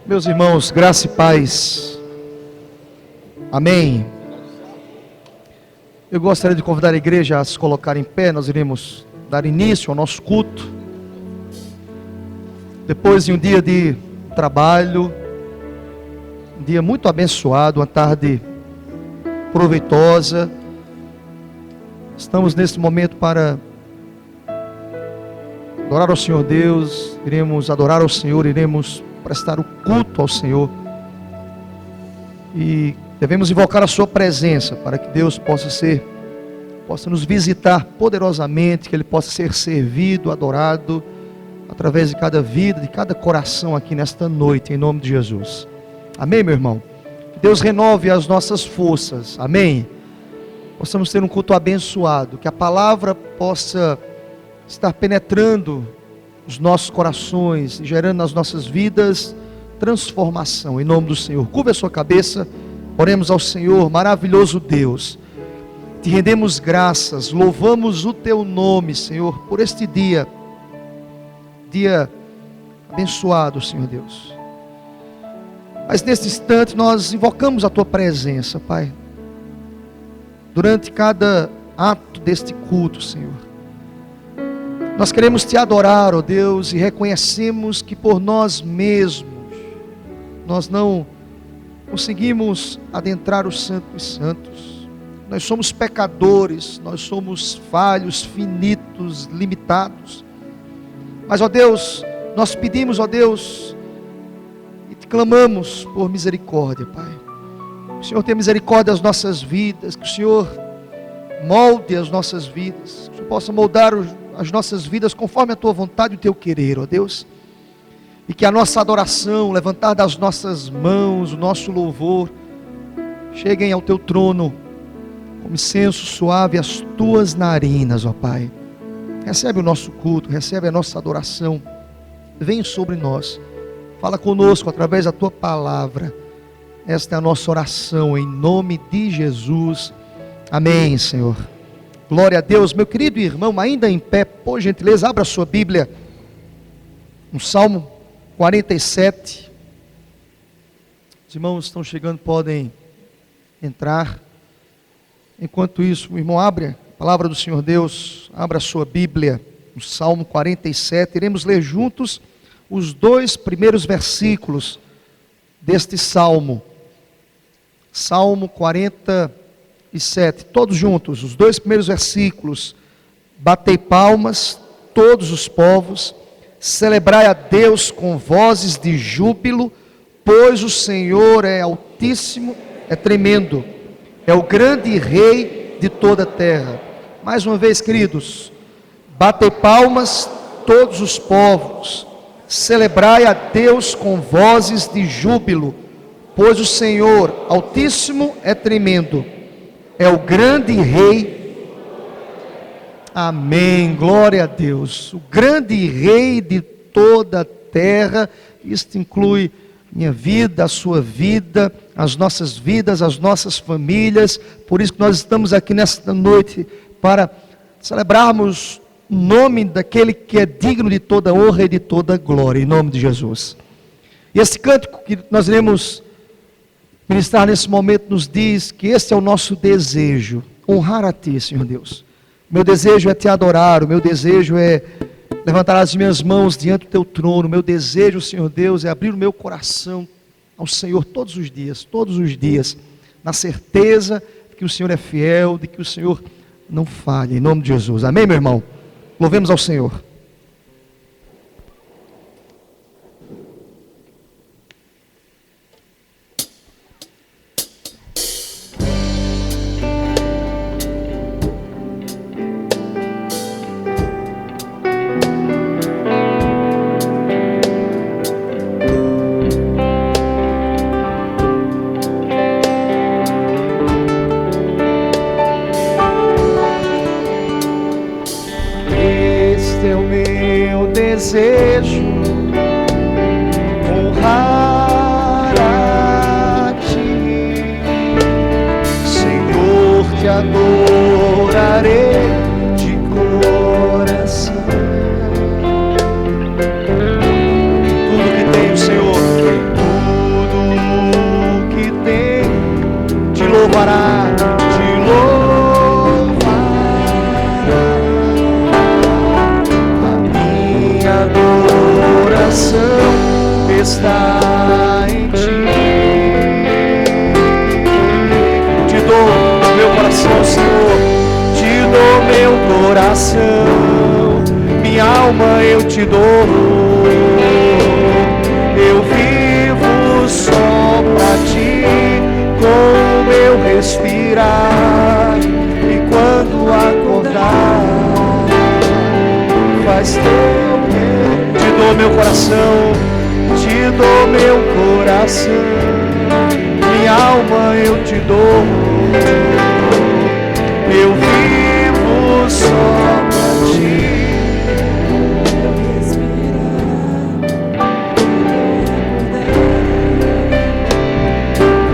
Meus irmãos, graça e paz. Amém. Eu gostaria de convidar a igreja a se colocar em pé. Nós iremos dar início ao nosso culto. Depois de um dia de trabalho, um dia muito abençoado, uma tarde proveitosa, estamos nesse momento para adorar ao Senhor Deus. Iremos adorar ao Senhor, iremos prestar o culto ao Senhor, e devemos invocar a sua presença para que Deus possa nos visitar poderosamente, que Ele possa ser servido, adorado através de cada vida, de cada coração aqui nesta noite, em nome de Jesus. Amém, meu irmão? Que Deus renove as nossas forças, amém? Possamos ter um culto abençoado, que a palavra possa estar penetrando os nossos corações, gerando nas nossas vidas transformação, em nome do Senhor. Curva a sua cabeça, oremos ao Senhor. Maravilhoso Deus, te rendemos graças, louvamos o teu nome, Senhor, por este dia abençoado, Senhor Deus. Mas neste instante nós invocamos a tua presença, Pai, durante cada ato deste culto, Senhor. Nós queremos te adorar, ó Deus, e reconhecemos que por nós mesmos nós não conseguimos adentrar o Santo dos Santos. Nós somos pecadores, nós somos falhos, finitos, limitados. Mas, ó Deus, nós pedimos, ó Deus, e te clamamos por misericórdia, Pai. Que o Senhor tenha misericórdia das nossas vidas, que o Senhor molde as nossas vidas, que o Senhor possa moldar as nossas vidas conforme a tua vontade e o teu querer, ó Deus. E que a nossa adoração, levantar das nossas mãos, o nosso louvor, cheguem ao teu trono como incenso suave às tuas narinas, ó Pai. Recebe o nosso culto, recebe a nossa adoração. Vem sobre nós, fala conosco através da tua palavra. Esta é a nossa oração em nome de Jesus. Amém, Senhor. Glória a Deus. Meu querido irmão, ainda em pé, por gentileza, abra a sua Bíblia no Salmo 47. Os irmãos estão chegando, podem entrar. Enquanto isso, o irmão abre a palavra do Senhor Deus, abra a sua Bíblia no Salmo 47. Iremos ler juntos os 2 primeiros versículos deste Salmo. Salmo 47, todos juntos, os 2 primeiros versículos. Batei palmas, todos os povos, celebrai a Deus com vozes de júbilo, pois o Senhor é altíssimo, é tremendo, é o grande Rei de toda a terra. Mais uma vez, queridos, batei palmas, todos os povos, celebrai a Deus com vozes de júbilo, pois o Senhor altíssimo é tremendo, é o grande Rei. Amém, glória a Deus. O grande Rei de toda a terra. Isto inclui minha vida, a sua vida, as nossas vidas, as nossas famílias. Por isso que nós estamos aqui nesta noite, para celebrarmos o nome daquele que é digno de toda honra e de toda glória, em nome de Jesus. E esse cântico que nós iremos ministrar nesse momento nos diz que esse é o nosso desejo, honrar a Ti, Senhor Deus. Meu desejo é Te adorar, o meu desejo é levantar as minhas mãos diante do Teu trono. O meu desejo, Senhor Deus, é abrir o meu coração ao Senhor todos os dias, na certeza de que o Senhor é fiel, de que o Senhor não falha, em nome de Jesus. Amém, meu irmão? Louvemos ao Senhor. desejo honrar a Ti, Senhor, Te adorarei de coração. Tudo que tenho, Senhor, tudo que tenho, Te louvará, Te louvará. A minha adoração está em Ti. Te dou meu coração, Senhor, Te dou meu coração, minha alma eu Te dou. Eu vivo só pra Ti, com o meu respirar, e quando acordar, faz Teu querer. Te dou meu coração, Te dou meu coração, minha alma eu Te dou. Eu vivo só pra Ti.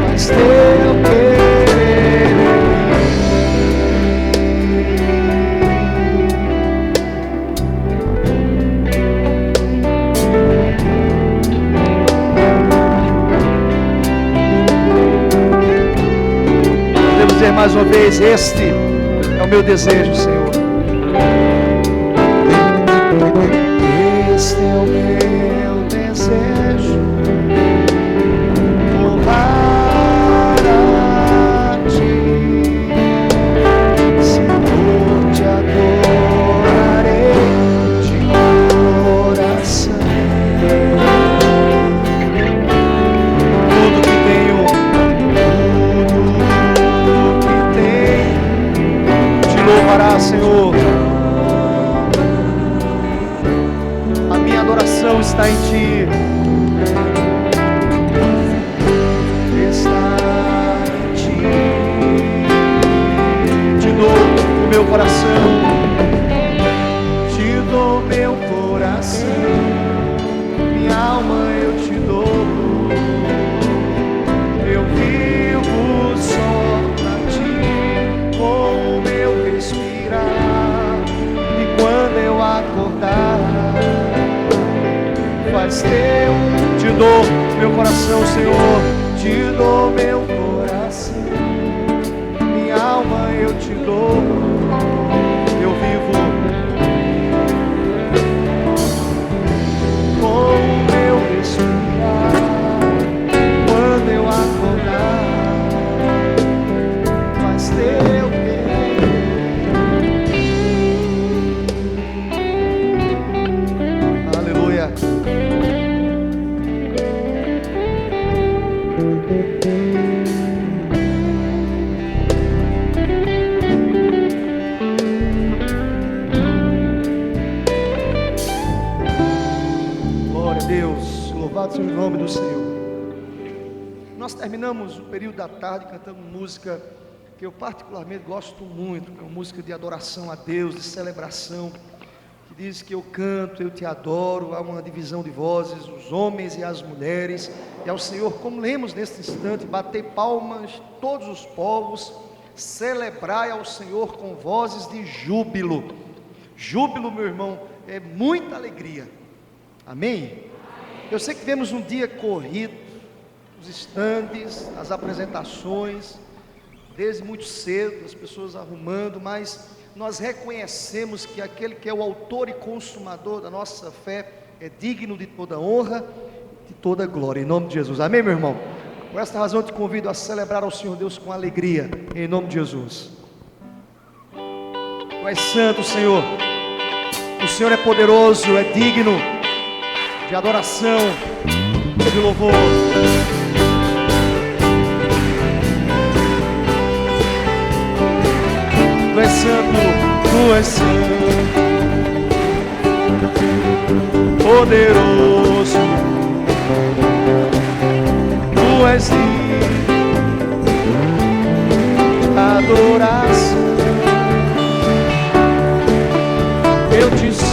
Faz Teu querer em Podemos dizer mais uma vez: este é o meu desejo, Senhor. Este é o meu desejo, honrar a Ti, Senhor, Te adorarei de coração. Tudo que tenho, louvará, Senhor. A minha adoração está em Ti. Está em Ti. Te dou o meu coração, Te dou meu coração, minha alma eu Te dou. Eu vivo só pra Ti, com o meu respirar, e quando eu acordar, faz Teu. Te dou meu coração, Senhor, Te dou meu coração, minha alma eu Te dou. Eu vivo com o meu respirar, quando eu acordar, faz Teu querer. Aleluia. Glória a Deus, louvado seja o nome do Senhor. Nós terminamos o período da tarde cantando música que eu particularmente gosto muito, que é uma música de adoração a Deus, de celebração, que diz que eu canto, eu Te adoro. Há uma divisão de vozes, os homens e as mulheres, e ao Senhor, como lemos neste instante, batei palmas todos os povos, celebrai ao Senhor com vozes de júbilo. Júbilo, meu irmão, é muita alegria. Amém? Eu sei que tivemos um dia corrido, os estandes, as apresentações, desde muito cedo, as pessoas arrumando, mas nós reconhecemos que aquele que é o autor e consumador da nossa fé é digno de toda honra, de toda glória, em nome de Jesus. Amém, meu irmão? Por esta razão eu te convido a celebrar ao Senhor Deus com alegria, em nome de Jesus. Tu és santo, Senhor. O Senhor é poderoso, é digno de adoração, de louvor. Tu és santo, Tu és santo, poderoso, Tu és digno de adoração. Eu te sigo,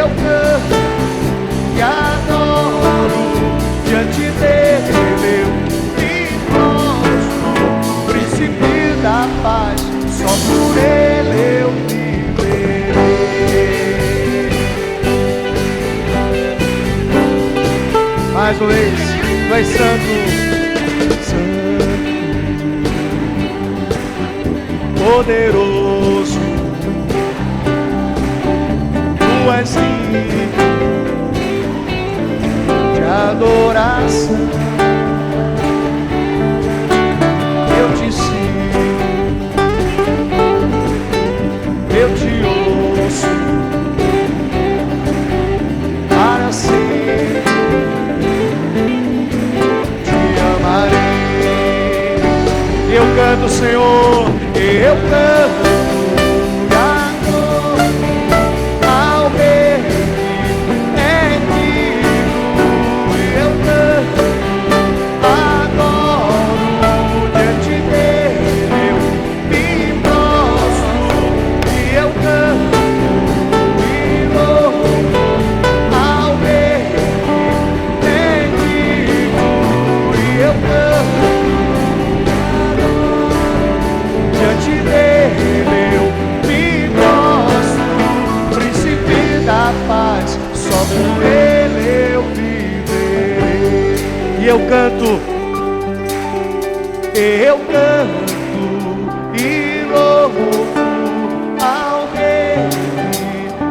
eu canto e adoro diante dele, eu me prostro, príncipe da paz, só por ele eu viverei. Mais uma vez, tu és santo, poderoso, tu és digno de adoração. Eu te sigo, eu te ouço, para sempre te amarei. Eu canto, Senhor, eu canto e adoro ao Rei que é digno. Eu canto, adoro diante dele, eu me prostro. E eu canto e louvo ao Rei que é digno. E eu canto diante dele, eu me prostro, príncipe da paz, só por ele eu viverei. E eu canto e louvo ao Rei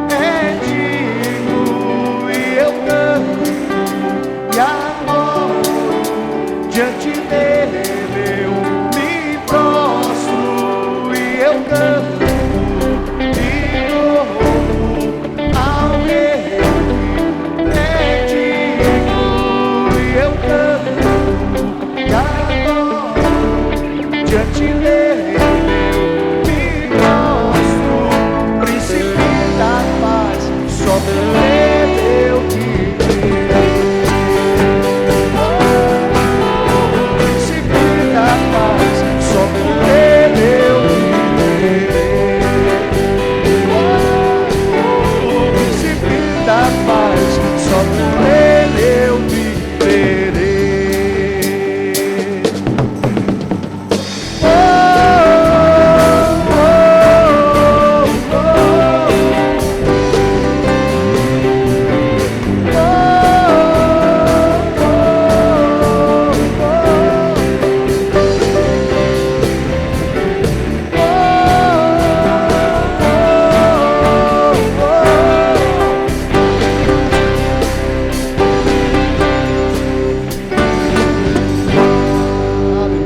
que é digno. E eu canto e adoro diante dele, eu me prostro. Eu canto e louvo ao Rei que é digno. E eu canto e adoro diante dele, eu me prostro, príncipe da paz, só por ele eu viverei. Príncipe da paz, só por ele eu da paz, só por ele eu viverei. Oh,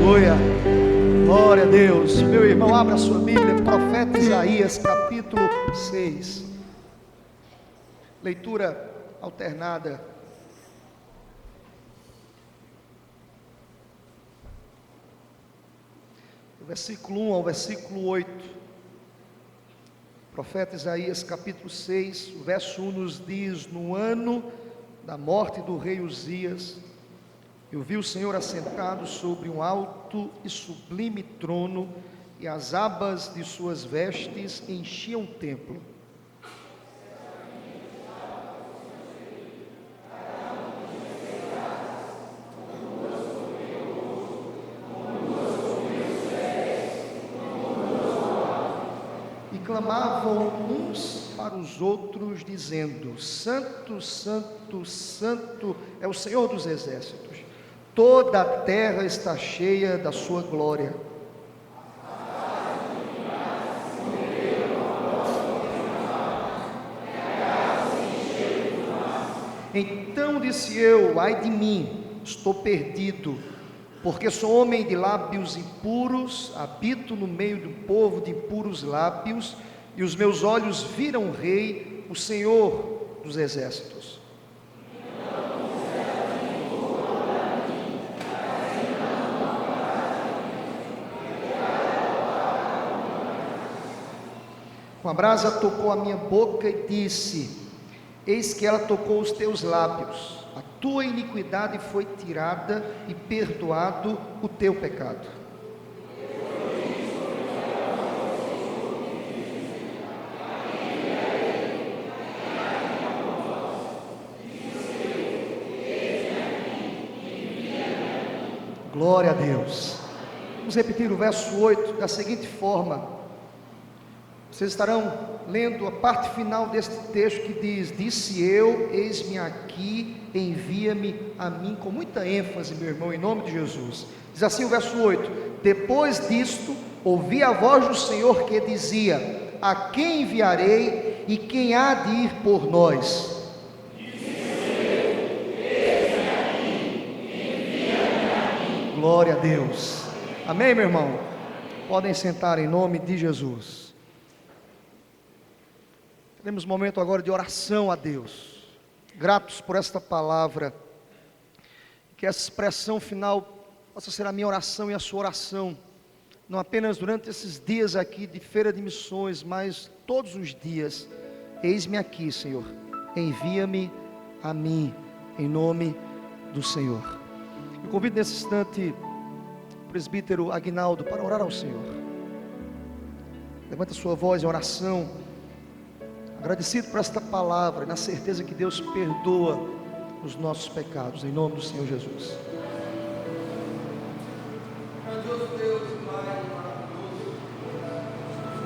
oh, oh, Deus. Meu irmão, abra a sua Bíblia, profeta Isaías, capítulo 6. Leitura alternada. Do versículo 1 ao versículo 8. Profeta Isaías, capítulo 6, o verso 1 nos diz: no ano da morte do rei Uzias, eu vi o Senhor assentado sobre um alto e sublime trono, e as abas de suas vestes enchiam o templo. E clamavam uns para os outros, dizendo: Santo, Santo, Santo é o Senhor dos exércitos. Toda a terra está cheia da sua glória. Então disse eu: ai de mim, estou perdido, porque sou homem de lábios impuros, habito no meio do povo de impuros lábios, e os meus olhos viram o Rei, o Senhor dos exércitos. Com a brasa tocou a minha boca e disse: eis que ela tocou os teus lábios, a tua iniquidade foi tirada e perdoado o teu pecado. Glória a Deus. Vamos repetir o verso 8 da seguinte forma. Vocês estarão lendo a parte final deste texto que diz: disse eu, eis-me aqui, envia-me a mim, com muita ênfase, meu irmão, em nome de Jesus. Diz assim o verso 8: depois disto, ouvi a voz do Senhor que dizia: a quem enviarei e quem há de ir por nós? Glória a Deus. Amém, meu irmão? Podem sentar em nome de Jesus. Teremos um momento agora de oração a Deus. Gratos por esta palavra. Que essa expressão final possa ser a minha oração e a sua oração. Não apenas durante esses dias aqui de feira de missões, mas todos os dias. Eis-me aqui, Senhor. Envia-me a mim, em nome do Senhor. Eu convido nesse instante o presbítero Aguinaldo para orar ao Senhor. Levanta a sua voz em oração, agradecido por esta palavra e na certeza que Deus perdoa os nossos pecados, em nome do Senhor Jesus. Grandioso Deus e Pai maravilhoso,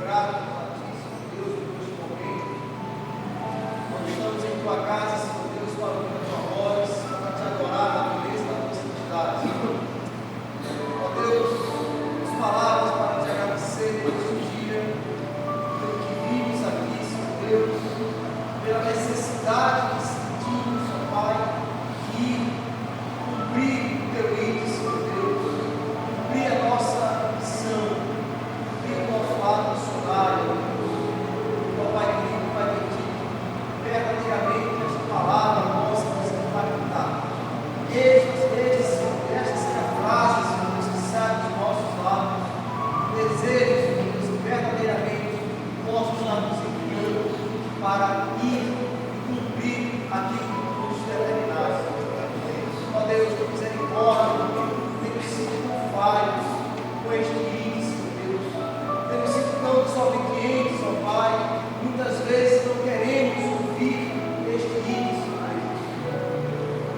grato a Ti, Senhor Deus, por este momento. Nós estamos em Tua casa, Senhor Deus, para ouvir a Tua voz, para Te adorar na beleza da Tua santidade. Ó Deus, as palavras para Te agradecer neste dia, pelo que vimos aqui, Senhor Deus, pela necessidade que sentimos, ó Pai, de cumprir o Teu índice, Senhor Deus, cumprir a nossa missão, cumprir o nosso lado missionário. Ó Pai querido, Pai bendito, verdadeiramente esta palavra nossa nos impactar. Deixa ser a frase, Senhor Deus, que sai dos nossos lábios. Desejo, Senhor Deus, que verdadeiramente possa estar nos enviando para ir e cumprir aquilo que nos determinaste. Ó Deus, de misericórdia, temos sido tão falhos com este índice, Deus. Temos sido tão desobedientes, ó Pai. Muitas vezes não queremos ouvir este índice, Pai.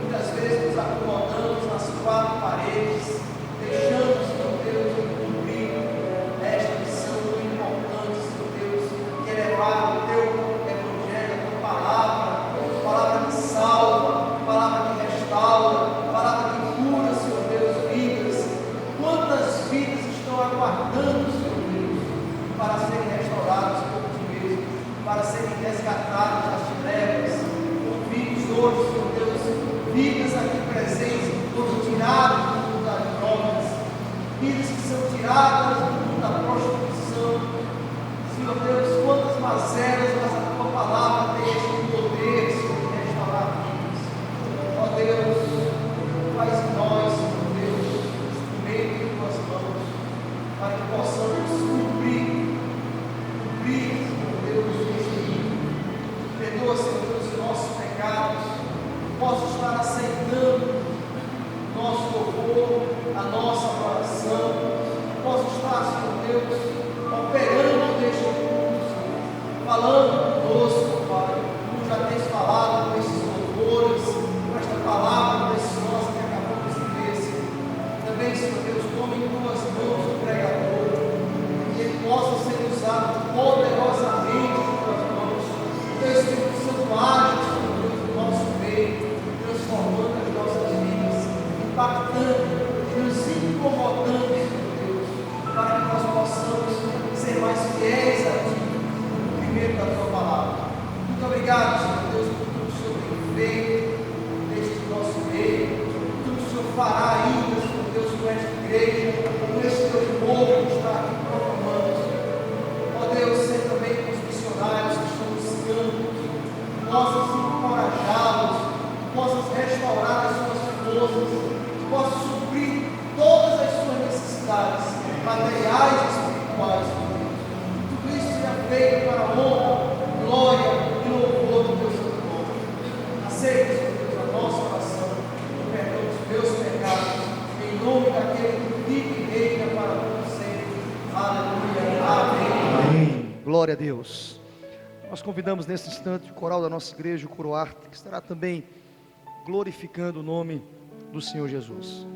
Muitas vezes nos acomodamos nas quatro paredes, deixando, Senhor Deus, de cumprir esta missão tão importante, Senhor Deus, que é levar o Teu Evangelho, a Tua palavra que salva, palavra que restaura, palavra que cura, Senhor Deus, vidas. Quantas vidas estão aguardando, Senhor Deus, para serem restauradas por Ti mesmo, para serem resgatadas das trevas. Convides hoje, Senhor Deus, vidas aqui presentes que foram tiradas do mundo das drogas, vidas que são tiradas do mundo da prostituição. Senhor Deus, quantas mazelas, mas a Tua palavra tem este poder, Senhor, de restaurar vidas. Ó Deus, faz em nós, Senhor Deus, instrumento em Tuas mãos, para que possamos cumprir, Senhor Deus, este livro. Perdoa, Senhor Deus, os nossos pecados, possa estar aceitando nosso louvor, a nossa adoração, possa estar, Senhor Deus, operando neste mundo, Senhor, falando conosco, Pai, como já tens falado com esses louvores, com esta palavra preciosa que acabamos de ver, Senhor. Também, Senhor Deus, tome em Tuas mãos o pregador, que ele possa ser usado poderosamente em Tuas mãos. Teu Espírito Santo age, Senhor Deus, no nosso meio, transformando as nossas vidas, impactando, nos incomodando, Senhor Deus, para que nós possamos ser mais fiéis a Ti, primeiro da Tua palavra. Muito obrigado, Senhor Deus, por tudo que o Senhor tem feito neste nosso meio, por tudo que o Senhor fará ainda, Senhor Deus, com esta igreja, com este Teu povo que está aqui proclamando. Ó Deus, ser também com os missionários que estão buscando, possas encorajá-los, possas restaurar as suas forças, possas suprir todas as suas necessidades materiais e espirituais. Tudo isso seja feito para a honra, glória e louvor do Teu santo nome. Aceita, Senhor Deus, a nossa oração, o perdão dos meus pecados, em nome daquele que vive e reina para todo sempre. Aleluia. Amém. Amém. Glória a Deus. Nós convidamos nesse instante o coral da nossa igreja, o Coro Arte, que estará também glorificando o nome do Senhor Jesus.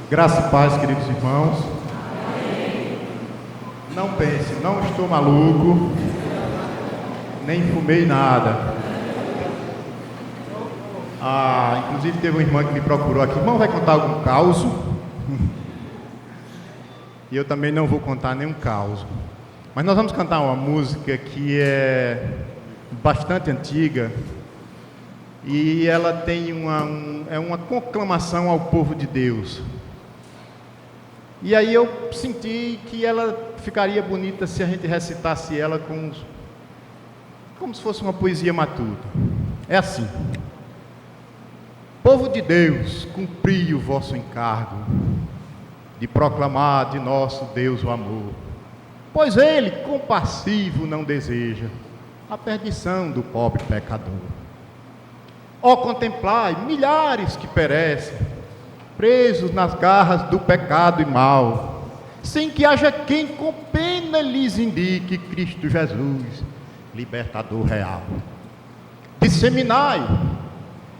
Graça e paz, queridos irmãos. Não pense, não estou maluco, nem fumei nada. Inclusive teve uma irmã que me procurou aqui. Irmão, vai contar algum caos? E eu também não vou contar nenhum caos. Mas nós vamos cantar uma música que é bastante antiga. E ela tem uma conclamação ao povo de Deus. E aí eu senti que ela ficaria bonita se a gente recitasse ela como se fosse uma poesia matuta. É assim: povo de Deus, cumpri o vosso encargo de proclamar de nosso Deus o amor, pois Ele, compassivo, não deseja a perdição do pobre pecador. Ó, contemplai milhares que perecem, presos nas garras do pecado e mal, sem que haja quem com pena lhes indique Cristo Jesus, libertador real. Disseminai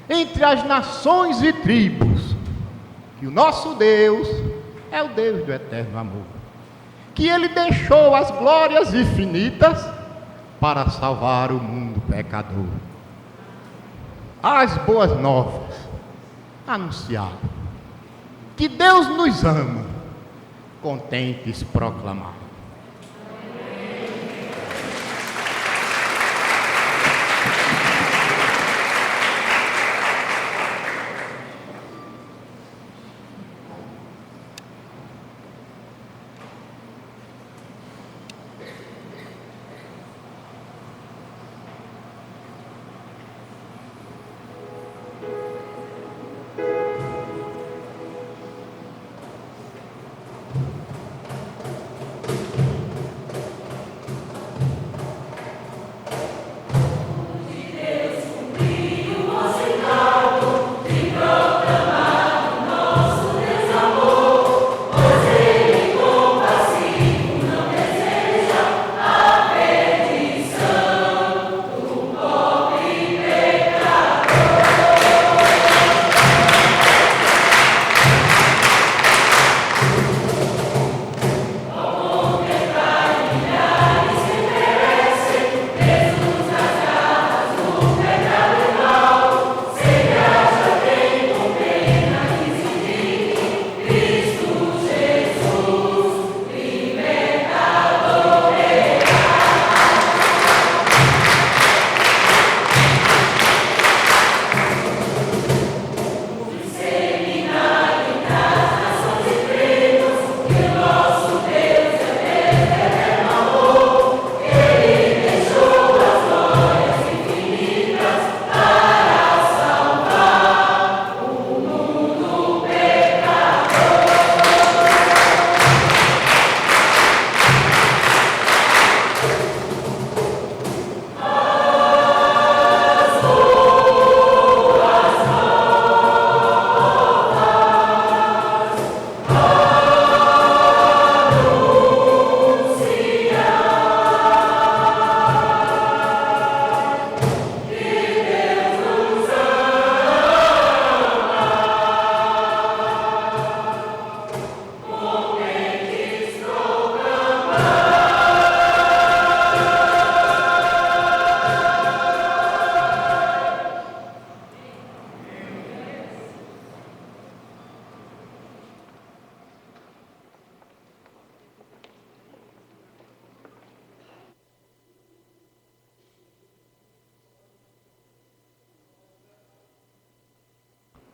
entre as nações e tribos que o nosso Deus é o Deus do eterno amor, que Ele deixou as glórias infinitas para salvar o mundo pecador. As boas novas anunciar que Deus nos ama, contentes proclamar.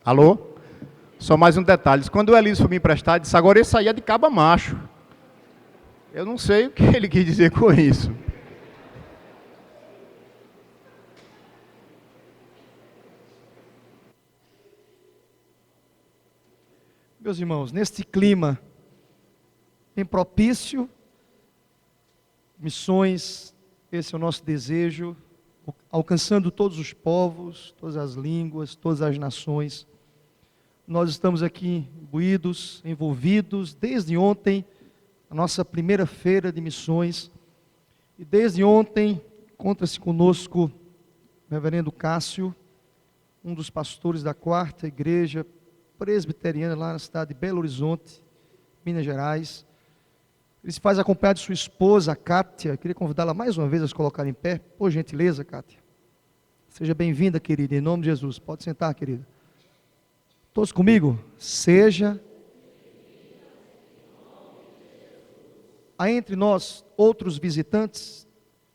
Alô? Só mais um detalhe. Quando o Elísio foi me emprestar, disse: agora esse aí é de caba macho. Eu não sei o que ele quis dizer com isso. Meus irmãos, neste clima bem propício, missões, esse é o nosso desejo, alcançando todos os povos, todas as línguas, todas as nações. Nós estamos aqui imbuídos, envolvidos, desde ontem, a nossa primeira feira de missões, e desde ontem, encontra-se conosco o reverendo Cássio, um dos pastores da 4ª igreja presbiteriana lá na cidade de Belo Horizonte, Minas Gerais. Ele se faz acompanhar de sua esposa, a Kátia. Queria convidá-la mais uma vez a se colocar em pé. Por gentileza, Kátia. Seja bem-vinda, querida, em nome de Jesus. Pode sentar, querida. Todos comigo? Seja. Há entre nós outros visitantes,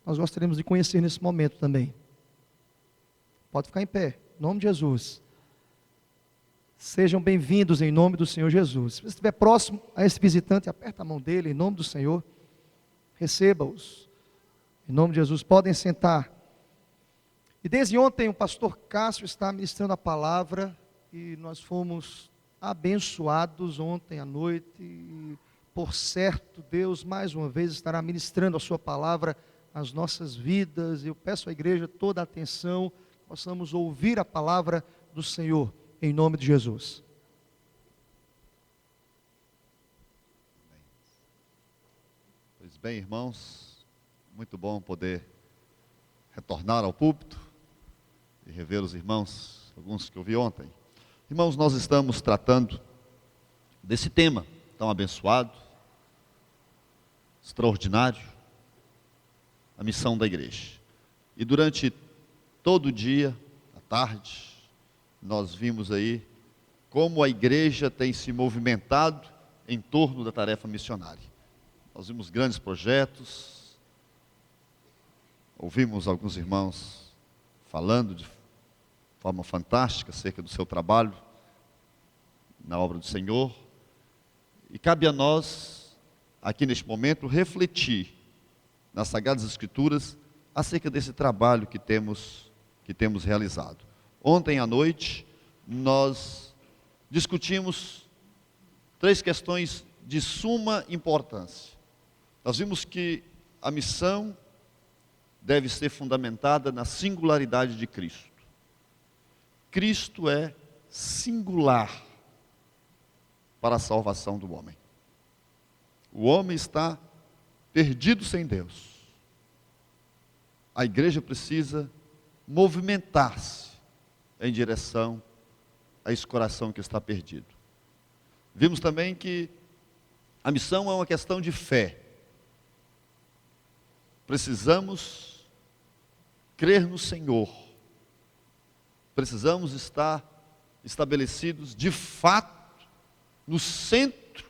nós gostaríamos de conhecer nesse momento também. Pode ficar em pé, em nome de Jesus. Sejam bem-vindos em nome do Senhor Jesus. Se você estiver próximo a esse visitante, aperta a mão dele em nome do Senhor. Receba-os. Em nome de Jesus, podem sentar. E desde ontem o pastor Cássio está ministrando a palavra e nós fomos abençoados ontem à noite. E, por certo, Deus mais uma vez estará ministrando a sua palavra às nossas vidas. Eu peço à igreja toda a atenção, possamos ouvir a palavra do Senhor. Em nome de Jesus. Pois bem, irmãos, muito bom poder retornar ao púlpito e rever os irmãos, alguns que eu vi ontem. Irmãos, nós estamos tratando desse tema tão abençoado, extraordinário, a missão da igreja. E durante todo o dia, à tarde, nós vimos aí como a igreja tem se movimentado em torno da tarefa missionária. Nós vimos grandes projetos, ouvimos alguns irmãos falando de forma fantástica acerca do seu trabalho na obra do Senhor. E cabe a nós, aqui neste momento, refletir nas Sagradas Escrituras acerca desse trabalho que temos realizado. Ontem à noite, nós discutimos 3 questões de suma importância. Nós vimos que a missão deve ser fundamentada na singularidade de Cristo. Cristo é singular para a salvação do homem. O homem está perdido sem Deus. A igreja precisa movimentar-se em direção a esse coração que está perdido. Vimos também que a missão é uma questão de fé. Precisamos crer no Senhor. Precisamos estar estabelecidos de fato no centro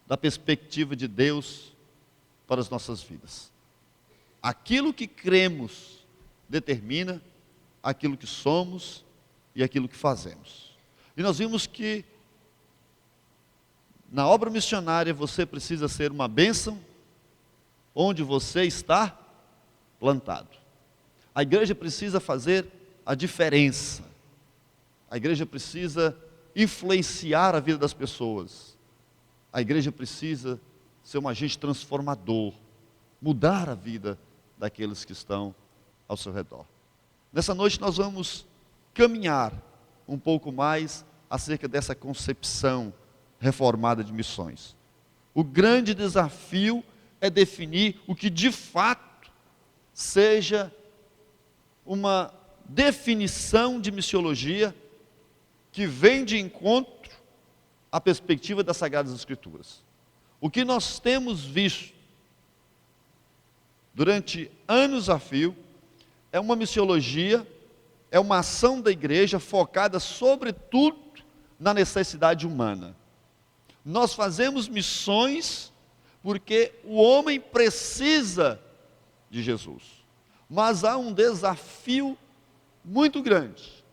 da perspectiva de Deus para as nossas vidas. Aquilo que cremos determina aquilo que somos e aquilo que fazemos. E nós vimos que na obra missionária você precisa ser uma bênção onde você está plantado. A igreja precisa fazer a diferença. A igreja precisa influenciar a vida das pessoas. A igreja precisa ser um agente transformador, mudar a vida daqueles que estão ao seu redor. Nessa noite nós vamos caminhar um pouco mais acerca dessa concepção reformada de missões. O grande desafio é definir o que de fato seja uma definição de missiologia que vem de encontro à perspectiva das Sagradas Escrituras. O que nós temos visto durante anos a fio é uma missiologia, é uma ação da igreja focada sobretudo na necessidade humana. Nós fazemos missões porque o homem precisa de Jesus. Mas há um desafio muito grande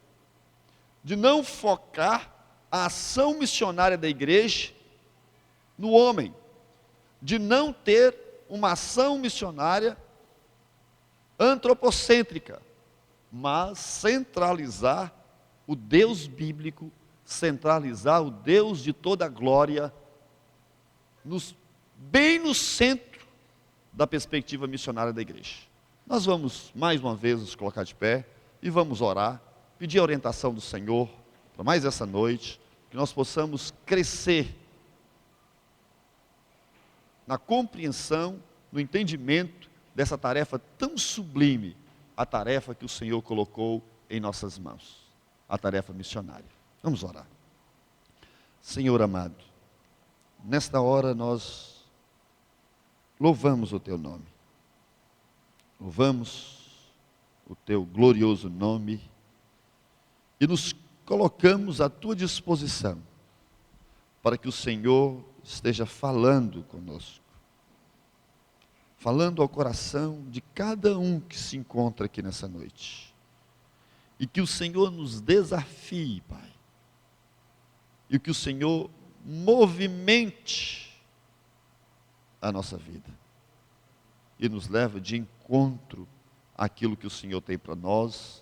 de não focar a ação missionária da igreja no homem, de não ter uma ação missionária antropocêntrica, mas centralizar o Deus bíblico, centralizar o Deus de toda a glória, bem no centro da perspectiva missionária da igreja. Nós vamos mais uma vez nos colocar de pé e vamos orar, pedir a orientação do Senhor para mais essa noite, que nós possamos crescer na compreensão, no entendimento dessa tarefa tão sublime, a tarefa que o Senhor colocou em nossas mãos, a tarefa missionária. Vamos orar. Senhor amado, nesta hora nós louvamos o teu nome, louvamos o teu glorioso nome e nos colocamos à tua disposição para que o Senhor esteja falando conosco, falando ao coração de cada um que se encontra aqui nessa noite, e que o Senhor nos desafie, Pai, e que o Senhor movimente a nossa vida e nos leve de encontro àquilo que o Senhor tem para nós,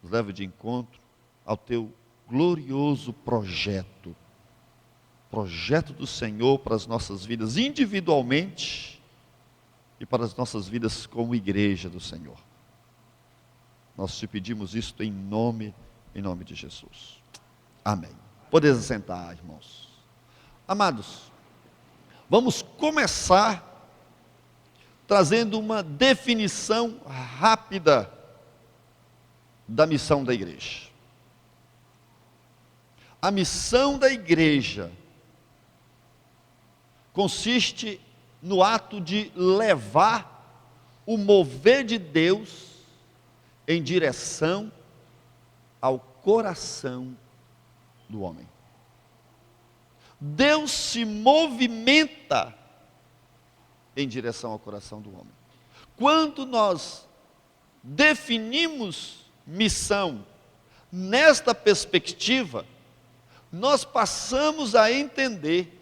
nos leve de encontro ao teu glorioso projeto do Senhor para as nossas vidas individualmente e para as nossas vidas como igreja do Senhor. Nós te pedimos isto em nome de Jesus. Amém. Podeis sentar, irmãos. Amados, vamos começar trazendo uma definição rápida da missão da igreja. A missão da igreja consiste no ato de levar o mover de Deus em direção ao coração do homem. Deus se movimenta em direção ao coração do homem. Quando nós definimos missão nesta perspectiva, nós passamos a entender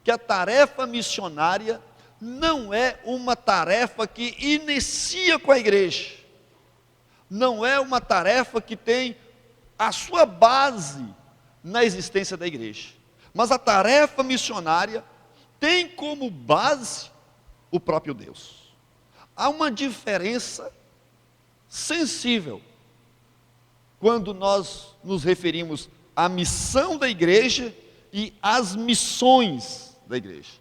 que a tarefa missionária não é uma tarefa que inicia com a igreja, não é uma tarefa que tem a sua base na existência da igreja, mas a tarefa missionária tem como base o próprio Deus. Há uma diferença sensível quando nós nos referimos à missão da igreja e às missões da igreja.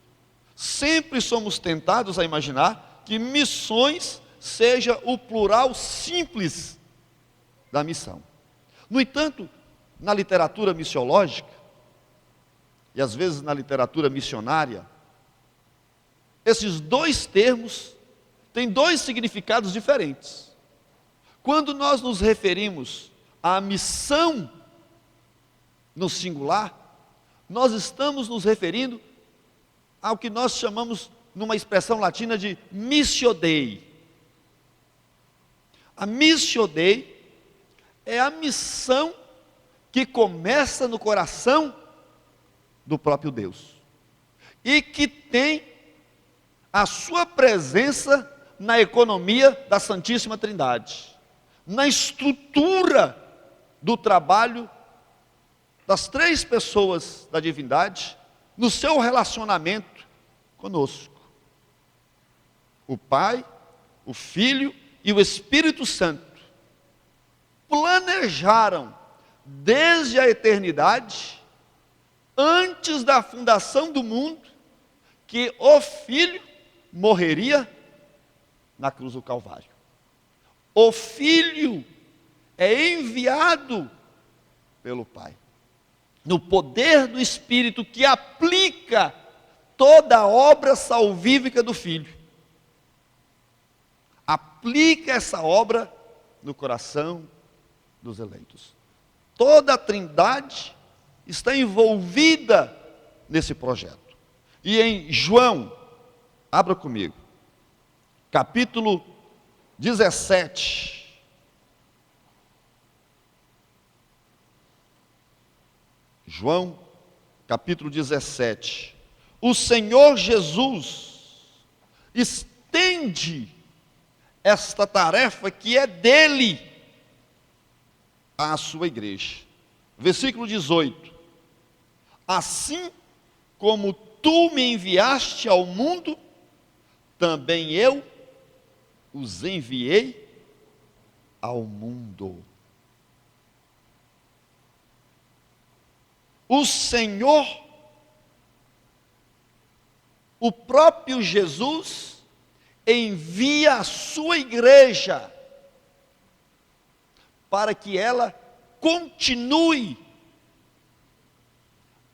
Sempre somos tentados a imaginar que missões seja o plural simples da missão. No entanto, na literatura missiológica, e às vezes na literatura missionária, esses dois termos têm dois significados diferentes. Quando nós nos referimos à missão no singular, nós estamos nos referindo ao que nós chamamos, numa expressão latina, de missio Dei. A missio Dei é a missão que começa no coração do próprio Deus e que tem a sua presença na economia da Santíssima Trindade, na estrutura do trabalho das três pessoas da divindade, no seu relacionamento conosco. O Pai, o Filho e o Espírito Santo planejaram desde a eternidade, antes da fundação do mundo, que o Filho morreria na cruz do Calvário. O Filho é enviado pelo Pai, no poder do Espírito que aplica toda a obra salvífica do Filho. Aplica essa obra no coração dos eleitos. Toda a Trindade está envolvida nesse projeto. E em João, abra comigo, capítulo 17. João, capítulo 17. O Senhor Jesus estende esta tarefa que é dele à sua igreja. Versículo 18. Assim como tu me enviaste ao mundo, também eu os enviei ao mundo. O Senhor, o próprio Jesus, envia a sua igreja para que ela continue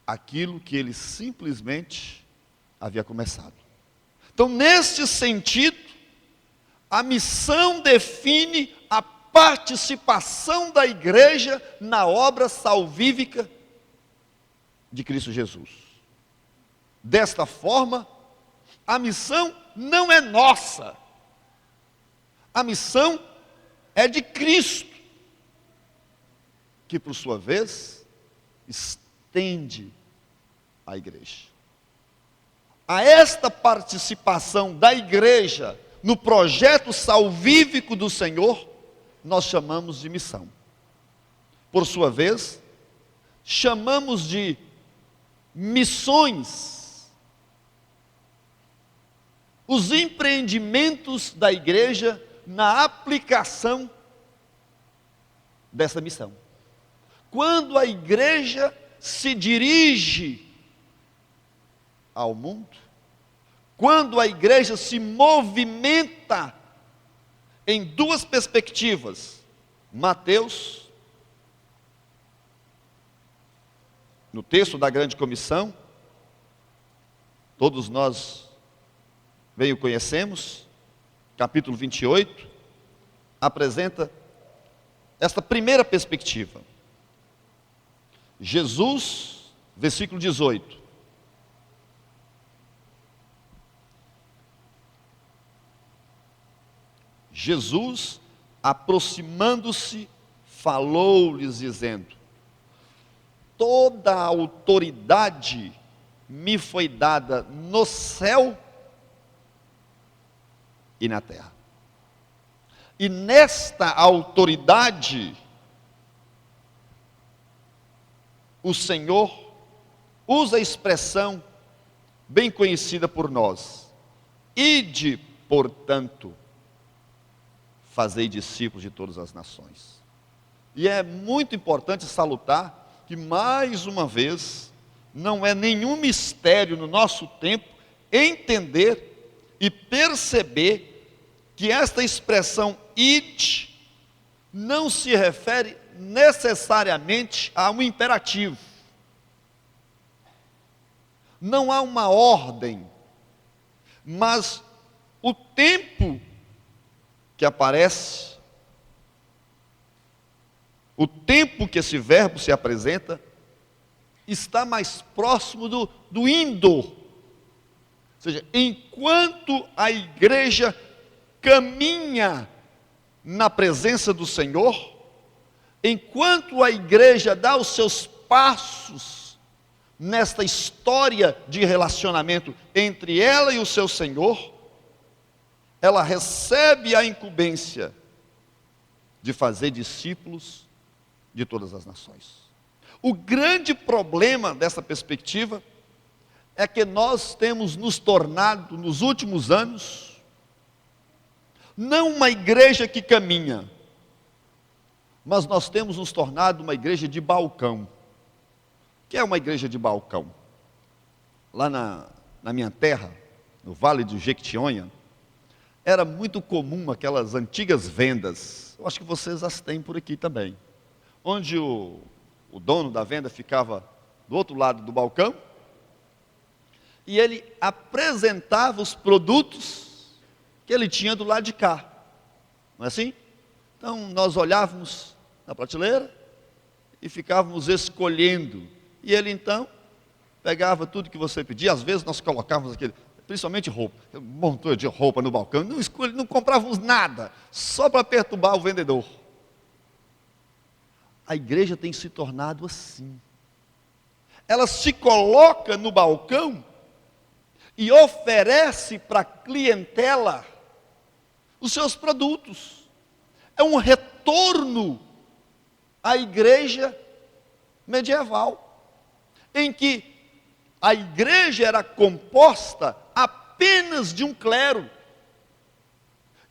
aquilo que ele simplesmente havia começado. Então, neste sentido, a missão define a participação da igreja na obra salvífica de Cristo Jesus. Desta forma, a missão não é nossa. A missão é de Cristo, que por sua vez estende a igreja. A esta participação da igreja no projeto salvífico do Senhor, nós chamamos de missão. Por sua vez, chamamos de missões os empreendimentos da igreja na aplicação dessa missão. Quando a igreja se dirige ao mundo, quando a igreja se movimenta em duas perspectivas, Mateus, no texto da grande comissão, todos nós bem o conhecemos, capítulo 28, apresenta esta primeira perspectiva. Jesus, versículo 18. Jesus, aproximando-se, falou-lhes dizendo: toda a autoridade me foi dada no céu e na terra. E nesta autoridade, o Senhor usa a expressão bem conhecida por nós: ide, portanto, fazei discípulos de todas as nações. E é muito importante salutar que, mais uma vez, não é nenhum mistério no nosso tempo entender e perceber que esta expressão ide não se refere necessariamente a um imperativo. Não há uma ordem, mas o tempo que aparece, o tempo que esse verbo se apresenta, está mais próximo do indo. Ou seja, enquanto a igreja caminha na presença do Senhor, enquanto a igreja dá os seus passos nesta história de relacionamento entre ela e o seu Senhor, ela recebe a incumbência de fazer discípulos de todas as nações. O grande problema dessa perspectiva é que nós temos nos tornado, nos últimos anos, não uma igreja que caminha, mas nós temos nos tornado uma igreja de balcão. O que é uma igreja de balcão? Lá na minha terra, no Vale do Jequitinhonha, era muito comum aquelas antigas vendas, eu acho que vocês as têm por aqui também, onde o dono da venda ficava do outro lado do balcão, e ele apresentava os produtos que ele tinha do lado de cá, não é assim? Então nós olhávamos na prateleira e ficávamos escolhendo, e ele então pegava tudo que você pedia. Às vezes nós colocávamos aquele, principalmente roupa, um montão de roupa no balcão, não comprávamos nada, só para perturbar o vendedor. A igreja tem se tornado assim. Ela se coloca no balcão e oferece para a clientela os seus produtos. É um retorno à igreja medieval, em que a igreja era composta apenas de um clero,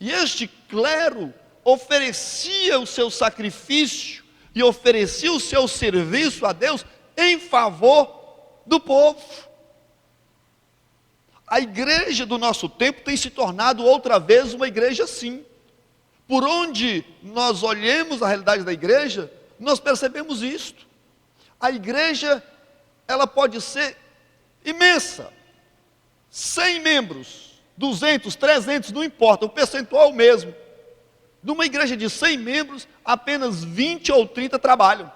e este clero oferecia o seu sacrifício e oferecia o seu serviço a Deus em favor do povo. A igreja do nosso tempo tem se tornado outra vez uma igreja assim. Por onde nós olhemos a realidade da igreja, nós percebemos isto. A igreja ela pode ser imensa. 100 membros, 200, 300, não importa, o percentual é o mesmo. Numa igreja de 100 membros, apenas 20 ou 30 trabalham.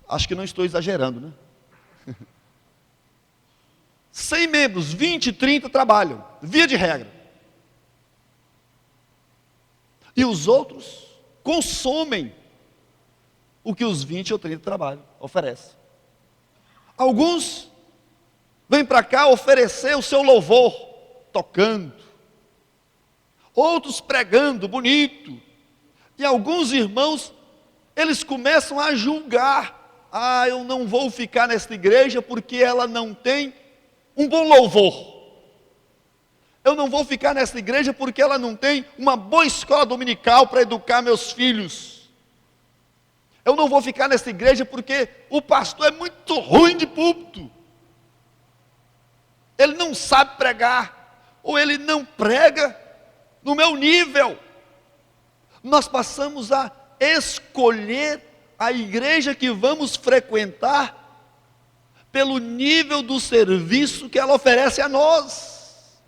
Acho que não estou exagerando, né? 100 membros, 20, 30 trabalham, via de regra. E os outros consomem o que os 20 ou 30 trabalham, oferecem. Alguns vêm para cá oferecer o seu louvor, tocando. Outros pregando, bonito. E alguns irmãos, eles começam a julgar. Ah, eu não vou ficar nesta igreja porque ela não tem um bom louvor. Eu não vou ficar nesta igreja porque ela não tem uma boa escola dominical para educar meus filhos. Eu não vou ficar nesta igreja porque o pastor é muito ruim de púlpito. Ele não sabe pregar, ou ele não prega no meu nível. Nós passamos a escolher a igreja que vamos frequentar pelo nível do serviço que ela oferece a nós.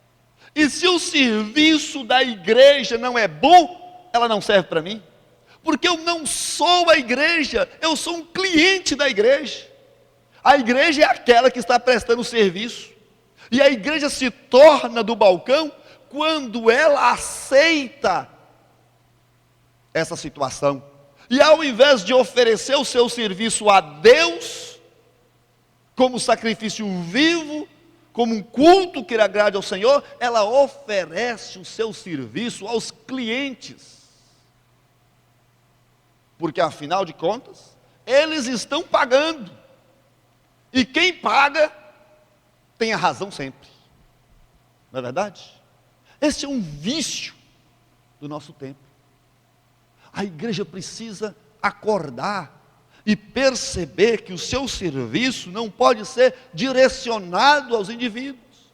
E se o serviço da igreja não é bom, ela não serve para mim. Porque eu não sou a igreja, eu sou um cliente da igreja. A igreja é aquela que está prestando serviço. E a igreja se torna do balcão quando ela aceita essa situação. E ao invés de oferecer o seu serviço a Deus, como sacrifício vivo, como um culto que agrade ao Senhor, ela oferece o seu serviço aos clientes. Porque afinal de contas, eles estão pagando. E quem paga, tem a razão sempre. Não é verdade? Esse é um vício do nosso tempo. A igreja precisa acordar e perceber que o seu serviço não pode ser direcionado aos indivíduos,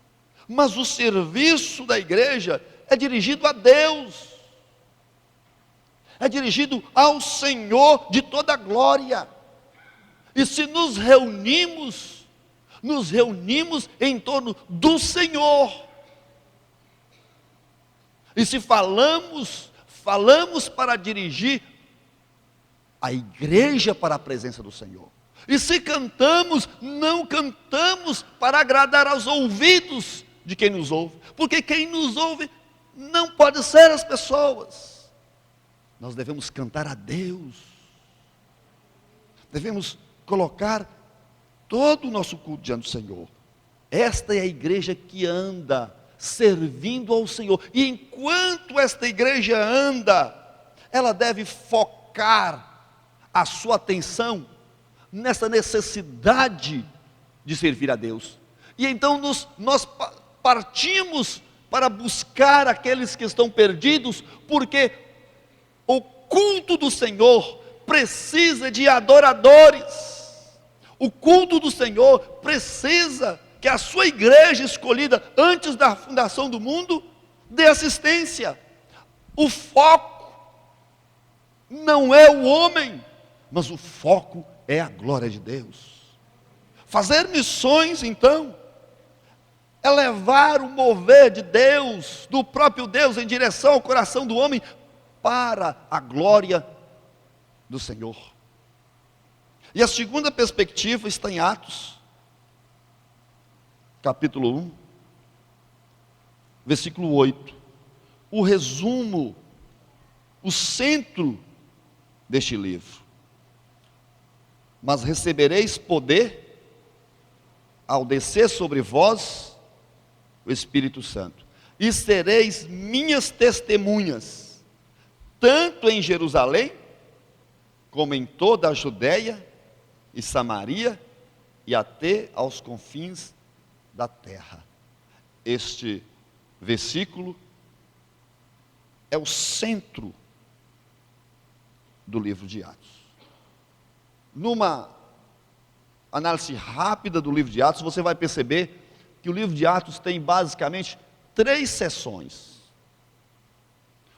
mas o serviço da igreja é dirigido a Deus, é dirigido ao Senhor de toda a glória. E se nos reunimos em torno do Senhor. E se falamos para dirigir a igreja para a presença do Senhor. E se cantamos, não cantamos para agradar aos ouvidos de quem nos ouve. Porque quem nos ouve não pode ser as pessoas. Nós devemos cantar a Deus. Devemos colocar todo o nosso culto diante do Senhor. Esta é a igreja que anda servindo ao Senhor. E enquanto esta igreja anda, ela deve focar a sua atenção nessa necessidade de servir a Deus. E então nós partimos para buscar aqueles que estão perdidos, porque o culto do Senhor precisa de adoradores. O culto do Senhor precisa que a sua igreja escolhida antes da fundação do mundo dê assistência. O foco não é o homem, mas o foco é a glória de Deus. Fazer missões, então, é levar o mover de Deus, do próprio Deus, em direção ao coração do homem, para a glória do Senhor. E a segunda perspectiva está em Atos, capítulo 1, versículo 8. O resumo, o centro deste livro. Mas recebereis poder ao descer sobre vós o Espírito Santo, e sereis minhas testemunhas, tanto em Jerusalém, como em toda a Judéia e Samaria, e até aos confins da terra. Este versículo é o centro do livro de Atos. Numa análise rápida do livro de Atos, você vai perceber que o livro de Atos tem basicamente 3 seções.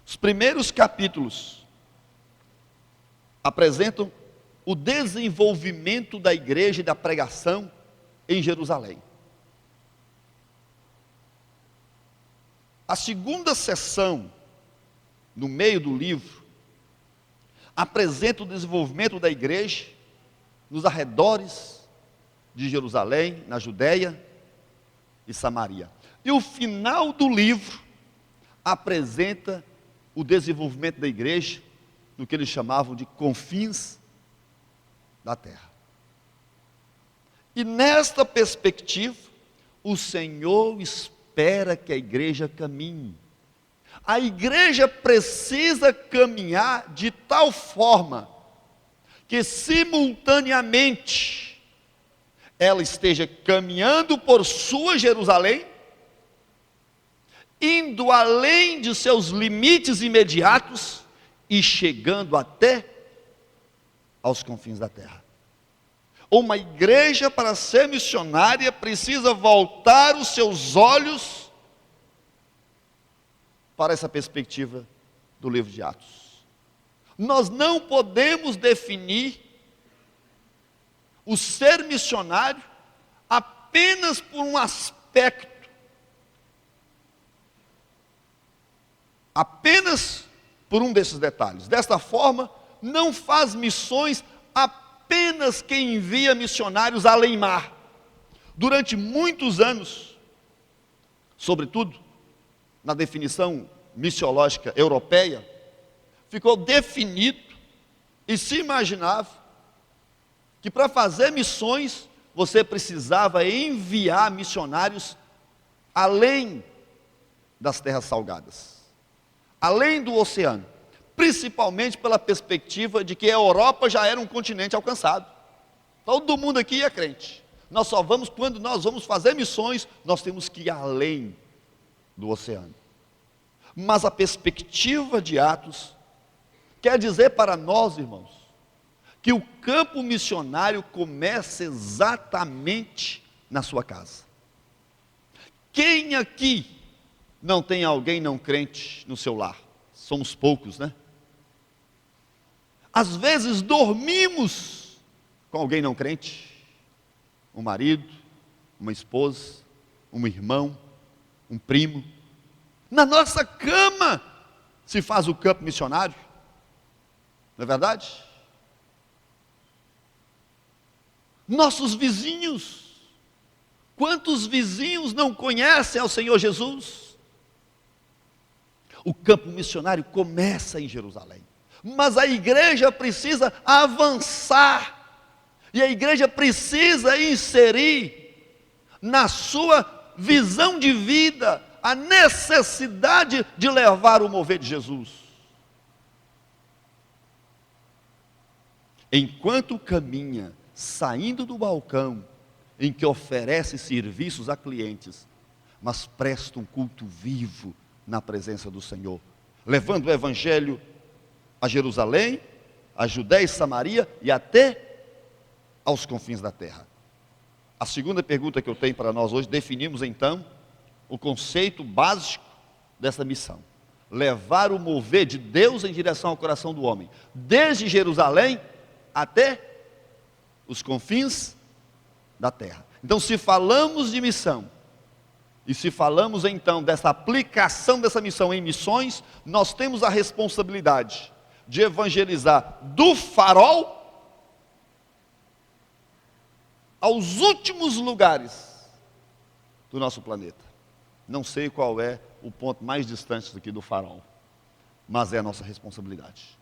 Os primeiros capítulos apresentam o desenvolvimento da igreja e da pregação em Jerusalém. A segunda seção, no meio do livro, apresenta o desenvolvimento da igreja nos arredores de Jerusalém, na Judéia e Samaria. E o final do livro apresenta o desenvolvimento da igreja no que eles chamavam de confins da terra. E nesta perspectiva, o Senhor espera que a igreja caminhe. A igreja precisa caminhar de tal forma que simultaneamente ela esteja caminhando por sua Jerusalém, indo além de seus limites imediatos e chegando até aos confins da terra. Uma igreja, para ser missionária, precisa voltar os seus olhos para essa perspectiva do livro de Atos. Nós não podemos definir o ser missionário apenas por um aspecto, apenas por um desses detalhes. Desta forma, não faz missões apenas quem envia missionários além mar. Durante muitos anos, sobretudo na definição missiológica europeia, ficou definido e se imaginava que para fazer missões você precisava enviar missionários além das terras salgadas, além do oceano, principalmente pela perspectiva de que a Europa já era um continente alcançado. Todo mundo aqui é crente. Nós só vamos, quando nós vamos fazer missões, nós temos que ir além do oceano. Mas a perspectiva de Atos quer dizer para nós, irmãos, que o campo missionário começa exatamente na sua casa. Quem aqui não tem alguém não crente no seu lar? Somos poucos, né? Às vezes dormimos com alguém não crente, um marido, uma esposa, um irmão, um primo. Na nossa cama se faz o campo missionário, não é verdade? Nossos vizinhos, quantos vizinhos não conhecem ao Senhor Jesus? O campo missionário começa em Jerusalém, mas a igreja precisa avançar, e a igreja precisa inserir na sua visão de vida a necessidade de levar o mover de Jesus. Enquanto caminha, saindo do balcão em que oferece serviços a clientes, mas presta um culto vivo na presença do Senhor, levando o evangelho a Jerusalém, a Judéia e Samaria e até aos confins da terra. A segunda pergunta que eu tenho para nós hoje, definimos então o conceito básico dessa missão: levar o mover de Deus em direção ao coração do homem, desde Jerusalém até os confins da terra. Então, se falamos de missão, e se falamos então dessa aplicação dessa missão em missões, nós temos a responsabilidade de evangelizar do farol aos últimos lugares do nosso planeta. Não sei qual é o ponto mais distante daqui do farol, mas é a nossa responsabilidade.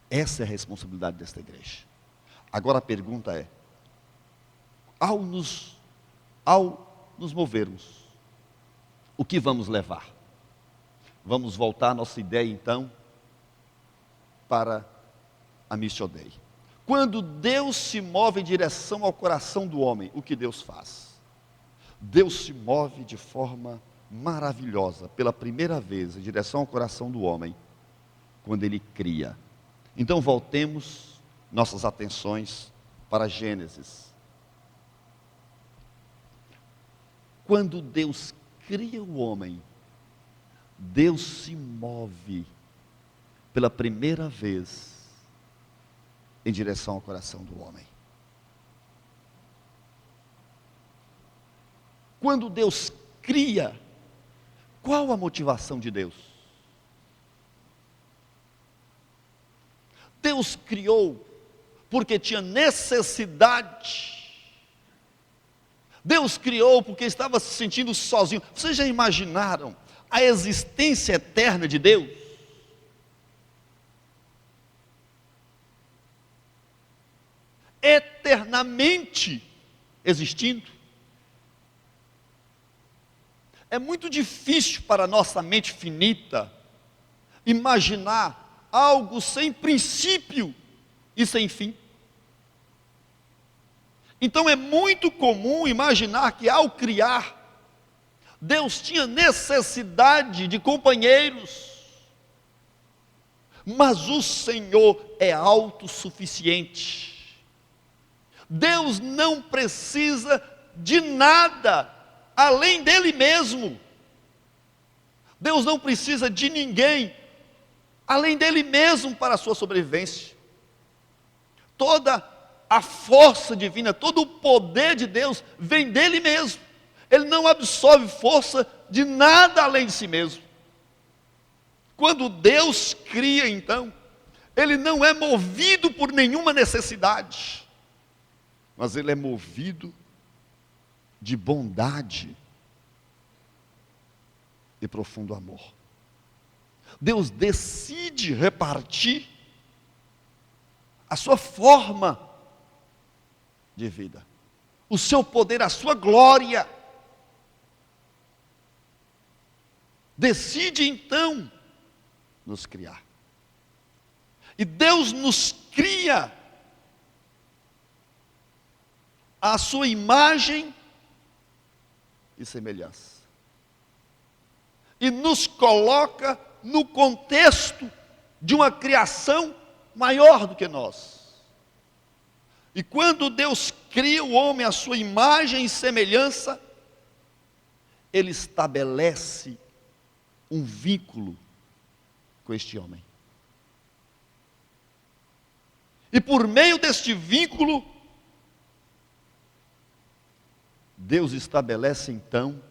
Essa é a responsabilidade desta igreja. Agora a pergunta é: ao nos movermos, o que vamos levar? Vamos voltar a nossa ideia então para a Missio Dei. Quando Deus se move em direção ao coração do homem, o que Deus faz? Deus se move de forma maravilhosa, pela primeira vez, em direção ao coração do homem, quando Ele cria. Então voltemos nossas atenções para Gênesis. Quando Deus cria o homem, Deus se move pela primeira vez em direção ao coração do homem. Quando Deus cria, qual a motivação de Deus? Deus criou porque tinha necessidade. Deus criou porque estava se sentindo sozinho. Vocês já imaginaram a existência eterna de Deus? Eternamente existindo. É muito difícil para a nossa mente finita imaginar algo sem princípio e sem fim. Então é muito comum imaginar que ao criar, Deus tinha necessidade de companheiros, mas o Senhor é autossuficiente. Deus não precisa de nada além dele mesmo. Deus não precisa de ninguém além dele mesmo para a sua sobrevivência. Toda a força divina, todo o poder de Deus vem dele mesmo. Ele não absorve força de nada além de si mesmo. Quando Deus cria, então, ele não é movido por nenhuma necessidade, mas ele é movido de bondade e profundo amor. Deus decide repartir a sua forma de vida, o seu poder, a sua glória. Decide então nos criar. E Deus nos cria à sua imagem e semelhança. E nos coloca no contexto de uma criação maior do que nós. E quando Deus cria o homem à sua imagem e semelhança, ele estabelece um vínculo com este homem. E por meio deste vínculo, Deus estabelece então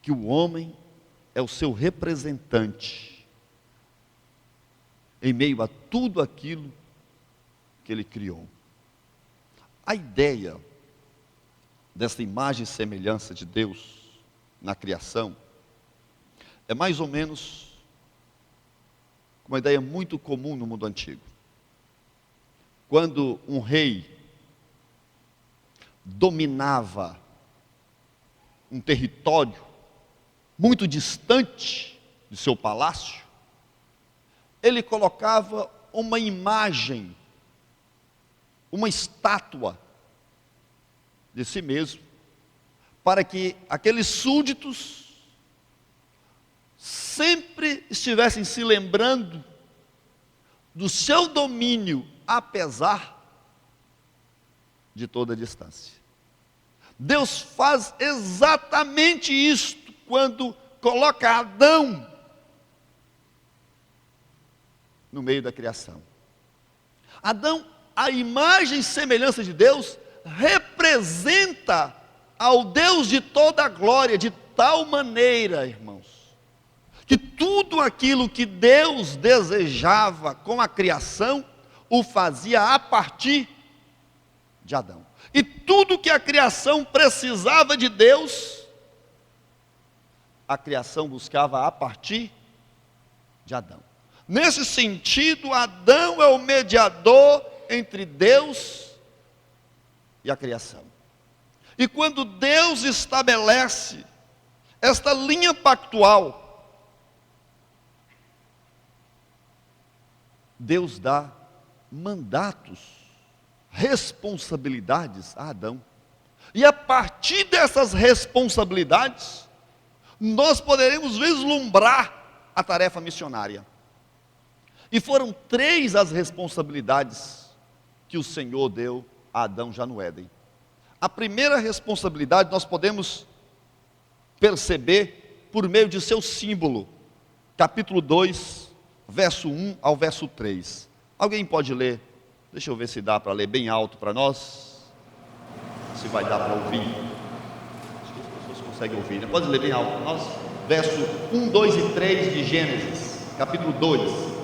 que o homem é o seu representante em meio a tudo aquilo que ele criou. A ideia dessa imagem e semelhança de Deus na criação é mais ou menos uma ideia muito comum no mundo antigo. Quando um rei dominava um território muito distante de seu palácio, ele colocava uma imagem, uma estátua de si mesmo, para que aqueles súditos sempre estivessem se lembrando do seu domínio, apesar de toda a distância. Deus faz exatamente isto quando coloca Adão no meio da criação. Adão, a imagem e semelhança de Deus, representa ao Deus de toda a glória, de tal maneira, irmãos, que tudo aquilo que Deus desejava com a criação, o fazia a partir de Adão. E tudo que a criação precisava de Deus, a criação buscava a partir de Adão. Nesse sentido, Adão é o mediador entre Deus e a criação. E quando Deus estabelece esta linha pactual, Deus dá mandatos, responsabilidades a Adão. E a partir dessas responsabilidades, nós poderemos vislumbrar a tarefa missionária. E foram 3 as responsabilidades que o Senhor deu a Adão já no Éden. A primeira responsabilidade nós podemos perceber por meio de seu símbolo. capítulo 2, verso 1 ao verso 3. Alguém pode ler? Deixa eu ver se dá para ler bem alto para nós. Se vai dar para ouvir. Acho que as pessoas conseguem ouvir, né? Pode ler bem alto para nós? Verso 1, 2 e 3 de Gênesis, capítulo 2.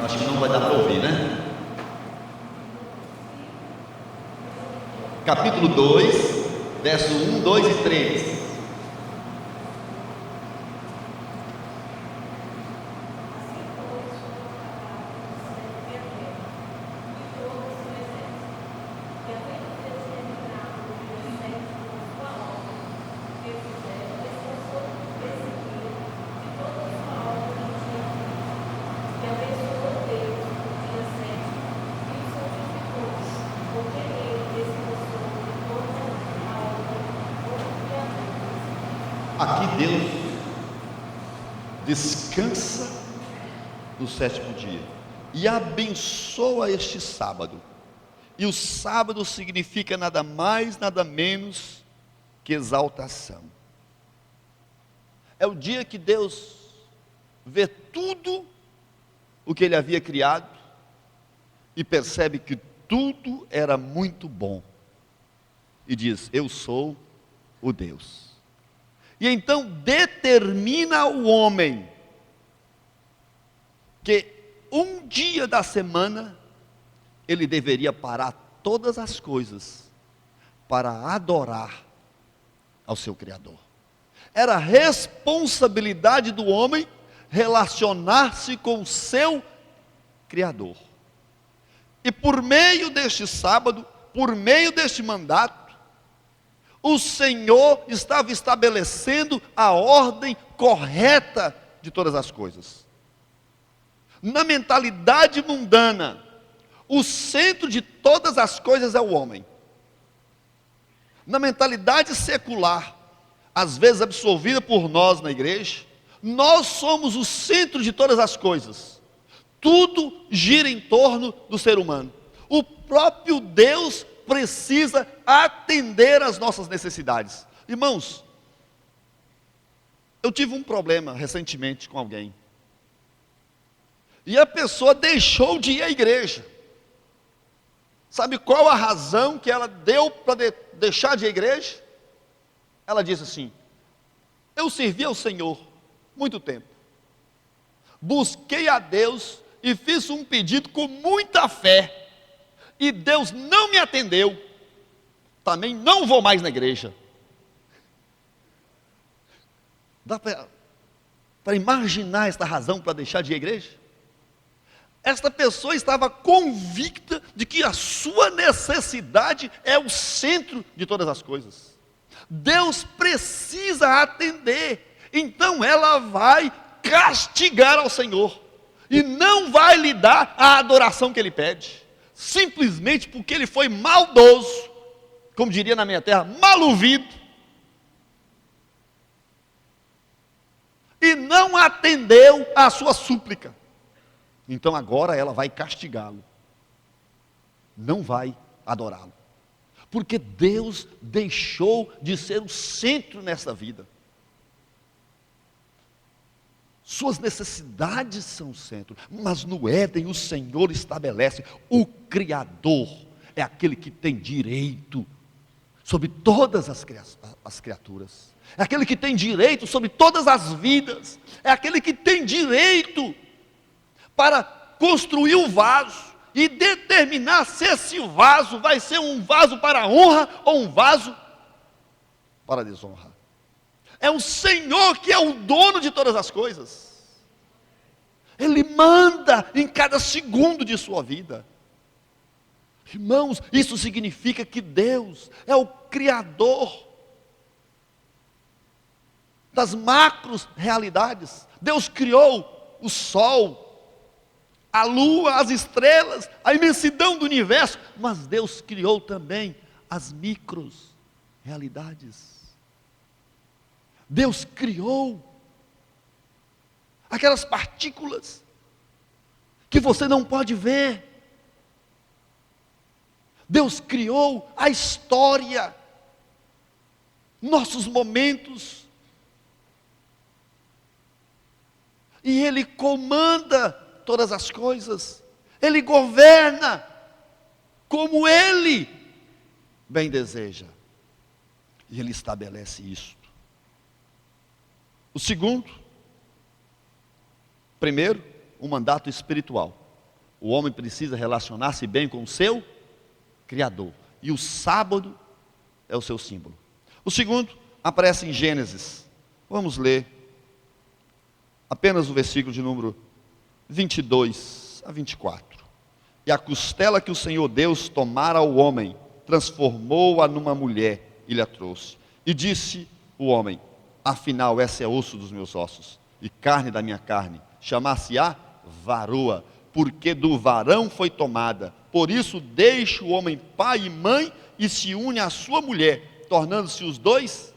Acho que não vai dar para ouvir, né? Capítulo 2, verso 1, 2 e 3. Aqui Deus descansa no sétimo dia e abençoa este sábado. E o sábado significa nada mais, nada menos que exaltação. É o dia que Deus vê tudo o que Ele havia criado e percebe que tudo era muito bom. E diz: eu sou o Deus. E então determina ao homem que um dia da semana ele deveria parar todas as coisas para adorar ao seu Criador. Era responsabilidade do homem relacionar-se com o seu Criador. E por meio deste sábado, por meio deste mandato, o Senhor estava estabelecendo a ordem correta de todas as coisas. Na mentalidade mundana, o centro de todas as coisas é o homem. Na mentalidade secular, às vezes absorvida por nós na igreja, nós somos o centro de todas as coisas. Tudo gira em torno do ser humano. O próprio Deus precisa atender às nossas necessidades. Irmãos, eu tive um problema recentemente com alguém. E a pessoa deixou de ir à igreja. Sabe qual a razão que ela deu para deixar de ir à igreja? Ela disse assim: eu servi ao Senhor muito tempo. Busquei a Deus e fiz um pedido com muita fé. E Deus não me atendeu, também não vou mais na igreja. Dá para imaginar esta razão para deixar de ir à igreja? Esta pessoa estava convicta de que a sua necessidade é o centro de todas as coisas. Deus precisa atender, então ela vai castigar ao Senhor, e não vai lhe dar a adoração que Ele pede. Simplesmente porque ele foi maldoso, como diria na minha terra, maluvido, e não atendeu à sua súplica. Então agora ela vai castigá-lo, não vai adorá-lo, porque Deus deixou de ser o centro nessa vida. Suas necessidades são o centro, mas no Éden o Senhor estabelece: o Criador é aquele que tem direito sobre todas as criaturas, é aquele que tem direito sobre todas as vidas, é aquele que tem direito para construir o vaso e determinar se esse vaso vai ser um vaso para a honra ou um vaso para a desonra. É o Senhor que é o dono de todas as coisas. Ele manda em cada segundo de sua vida. Irmãos, isso significa que Deus é o Criador das macros realidades. Deus criou o sol, a lua, as estrelas, a imensidão do universo, mas Deus criou também as micros realidades. Deus criou aquelas partículas que você não pode ver. Deus criou a história, nossos momentos, e Ele comanda todas as coisas, Ele governa como Ele bem deseja, e Ele estabelece isso. O segundo, primeiro, um mandato espiritual. O homem precisa relacionar-se bem com o seu Criador, e o sábado é o seu símbolo. O segundo aparece em Gênesis. Vamos ler apenas o versículo de número 22 a 24. E a costela que o Senhor Deus tomara ao homem, transformou-a numa mulher e lhe a trouxe. E disse o homem: afinal, essa é osso dos meus ossos e carne da minha carne, chamar-se-á varoa, porque do varão foi tomada. Por isso deixa o homem pai e mãe e se une à sua mulher, tornando-se os dois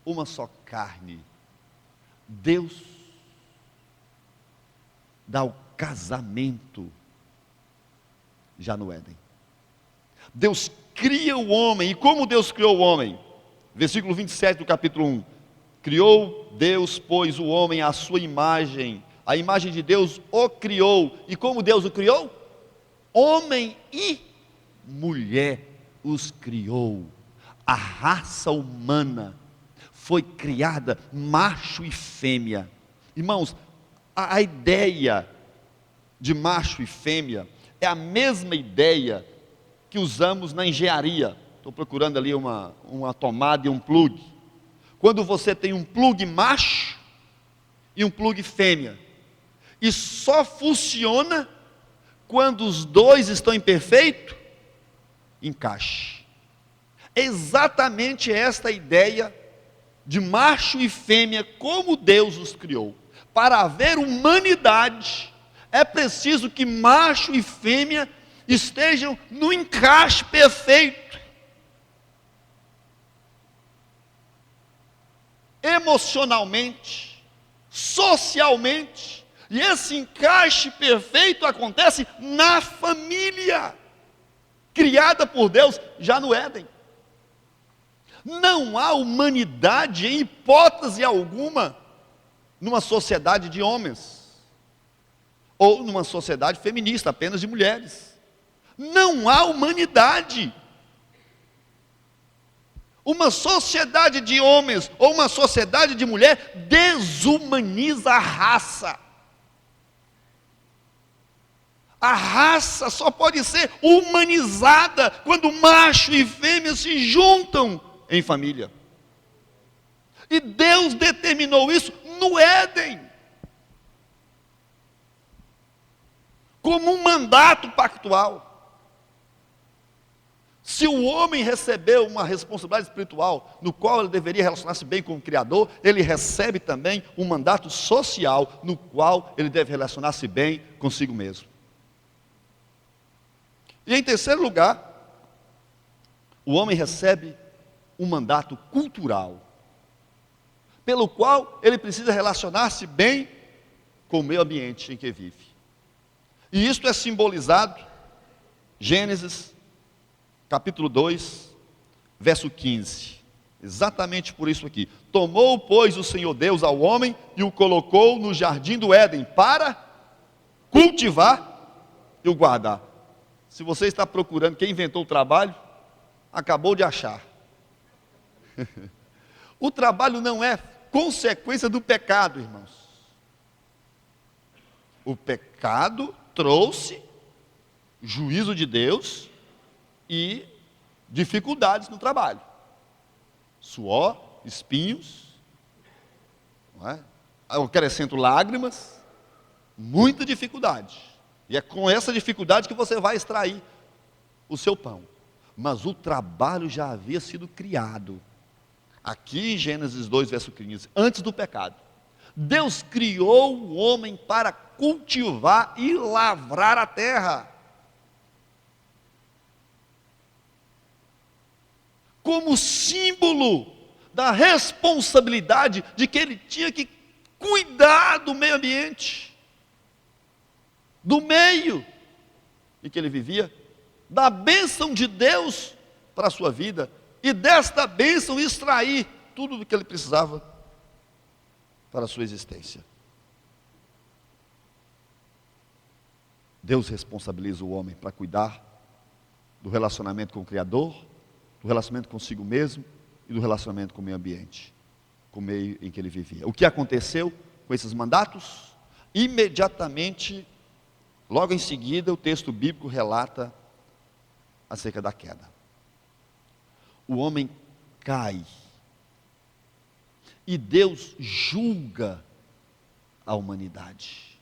uma só carne. Deus dá o casamento já no Éden. Deus cria o homem. E como Deus criou o homem? Versículo 27 do capítulo 1. Criou Deus, pois, o homem à sua imagem. A imagem de Deus o criou. E como Deus o criou? Homem e mulher os criou. A raça humana foi criada macho e fêmea. Irmãos, a ideia de macho e fêmea é a mesma ideia que usamos na engenharia. Estou procurando ali uma tomada e um plug. Quando você tem um plug macho e um plug fêmea, e só funciona quando os dois estão em perfeito encaixe. É exatamente esta ideia de macho e fêmea, como Deus os criou. Para haver humanidade, é preciso que macho e fêmea estejam no encaixe perfeito. Emocionalmente, socialmente, e esse encaixe perfeito acontece na família, criada por Deus já no Éden. Não há humanidade em hipótese alguma numa sociedade de homens, ou numa sociedade feminista, apenas de mulheres. Não há humanidade. Uma sociedade de homens ou uma sociedade de mulher desumaniza a raça. A raça só pode ser humanizada quando macho e fêmea se juntam em família. E Deus determinou isso no Éden, como um mandato pactual. Se o homem recebeu uma responsabilidade espiritual, no qual ele deveria relacionar-se bem com o Criador, ele recebe também um mandato social, no qual ele deve relacionar-se bem consigo mesmo. E em terceiro lugar, o homem recebe um mandato cultural, pelo qual ele precisa relacionar-se bem com o meio ambiente em que vive. E isto é simbolizado, Gênesis, capítulo 2, verso 15. Exatamente por isso aqui. Tomou, pois, o Senhor Deus ao homem e o colocou no jardim do Éden para cultivar e o guardar. Se você está procurando quem inventou o trabalho, acabou de achar. O trabalho não é consequência do pecado, irmãos. O pecado trouxe juízo de Deus e dificuldades no trabalho. Suor, espinhos, não é? Eu acrescento lágrimas, muita dificuldade. E é com essa dificuldade que você vai extrair o seu pão. Mas o trabalho já havia sido criado. Aqui em Gênesis 2, verso 15, antes do pecado. Deus criou o homem para cultivar e lavrar a terra. Como símbolo da responsabilidade de que ele tinha que cuidar do meio ambiente, do meio em que ele vivia, da bênção de Deus para a sua vida, e desta bênção extrair tudo o que ele precisava para a sua existência. Deus responsabiliza o homem para cuidar do relacionamento com o Criador, do relacionamento consigo mesmo e do relacionamento com o meio ambiente, com o meio em que ele vivia. O que aconteceu com esses mandatos? Imediatamente, logo em seguida, o texto bíblico relata acerca da queda. O homem cai e Deus julga a humanidade.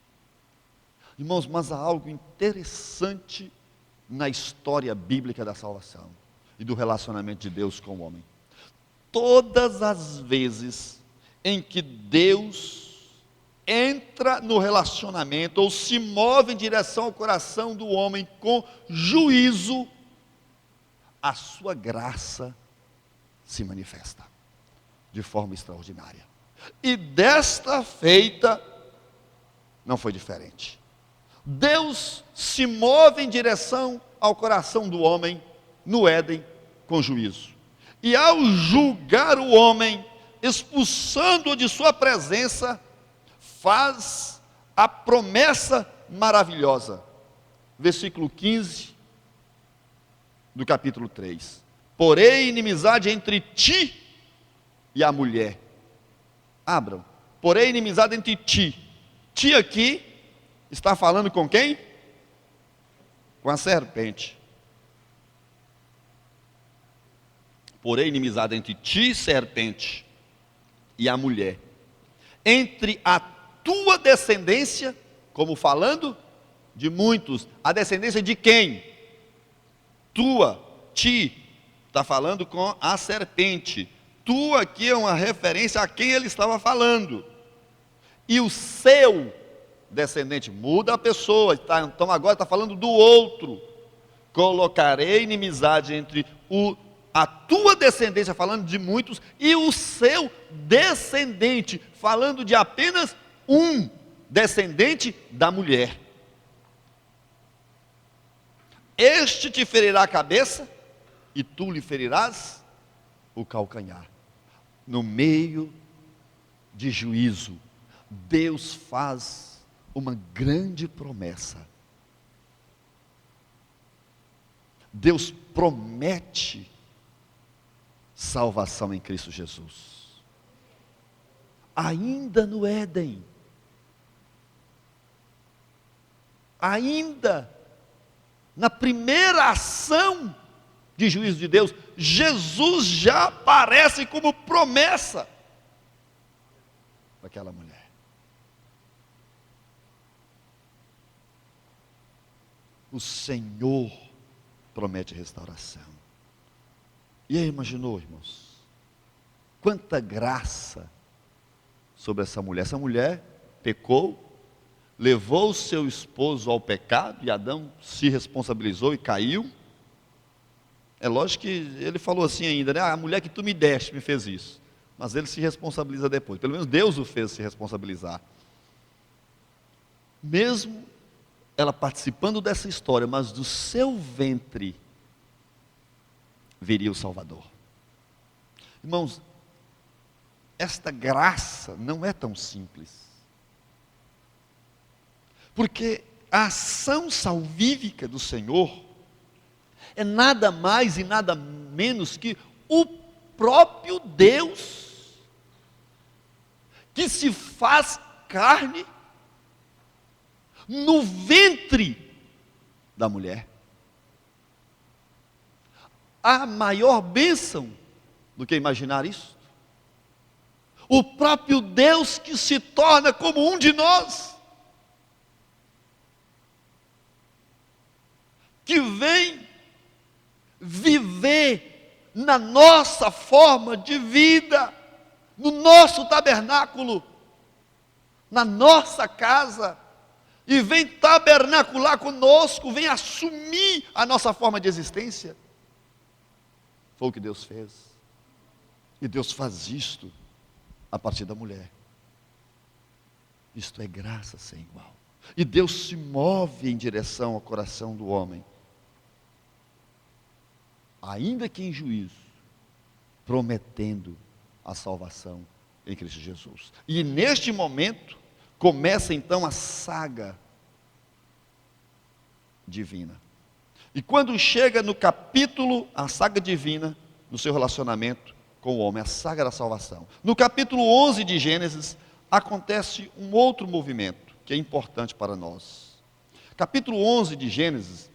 Irmãos, mas há algo interessante na história bíblica da salvação e do relacionamento de Deus com o homem. Todas as vezes em que Deus entra no relacionamento ou se move em direção ao coração do homem com juízo, a sua graça se manifesta de forma extraordinária. E desta feita não foi diferente. Deus se move em direção ao coração do homem no Éden com juízo. E ao julgar o homem, expulsando-o de sua presença, faz a promessa maravilhosa. Versículo 15 do capítulo 3. Porém, inimizade entre ti e a mulher. Abram. Porém, inimizade entre ti. Ti aqui está falando com quem? Com a serpente. Porém, inimizade entre ti, serpente, e a mulher. Entre a tua descendência, como falando de muitos. A descendência de quem? Tua, ti. Está falando com a serpente. Tu aqui é uma referência a quem ele estava falando. E o seu descendente, muda a pessoa, então agora está falando do outro. Colocarei inimizade entre a tua descendência, falando de muitos, e o seu descendente, falando de apenas um descendente da mulher. Este te ferirá a cabeça, e tu lhe ferirás o calcanhar. No meio de juízo, Deus faz uma grande promessa. Deus promete salvação em Cristo Jesus. Ainda no Éden, ainda na primeira ação de juízo de Deus, Jesus já aparece como promessa daquela mulher. O Senhor promete restauração. E aí, imaginou, irmãos? Quanta graça sobre essa mulher. Essa mulher pecou, levou o seu esposo ao pecado, e Adão se responsabilizou e caiu. É lógico que ele falou assim ainda, né? A mulher que tu me deste me fez isso. Mas ele se responsabiliza depois. Pelo menos Deus o fez se responsabilizar. Mesmo ela participando dessa história, mas do seu ventre viria o Salvador. Irmãos, esta graça não é tão simples. Porque a ação salvífica do Senhor é nada mais e nada menos que o próprio Deus, que se faz carne no ventre da mulher. Há maior bênção do que imaginar isso? O próprio Deus que se torna como um de nós, que vem viver na nossa forma de vida, no nosso tabernáculo, na nossa casa, e vem tabernacular conosco, vem assumir a nossa forma de existência. Foi o que Deus fez. E Deus faz isto a partir da mulher. Isto é graça sem igual. E Deus se move em direção ao coração do homem. ainda que em juízo, prometendo a salvação em Cristo Jesus. E neste momento, começa então a saga divina. E quando chega no capítulo, a saga divina, no seu relacionamento com o homem, a saga da salvação. No capítulo 11 de Gênesis, acontece um outro movimento, que é importante para nós. Capítulo 11 de Gênesis,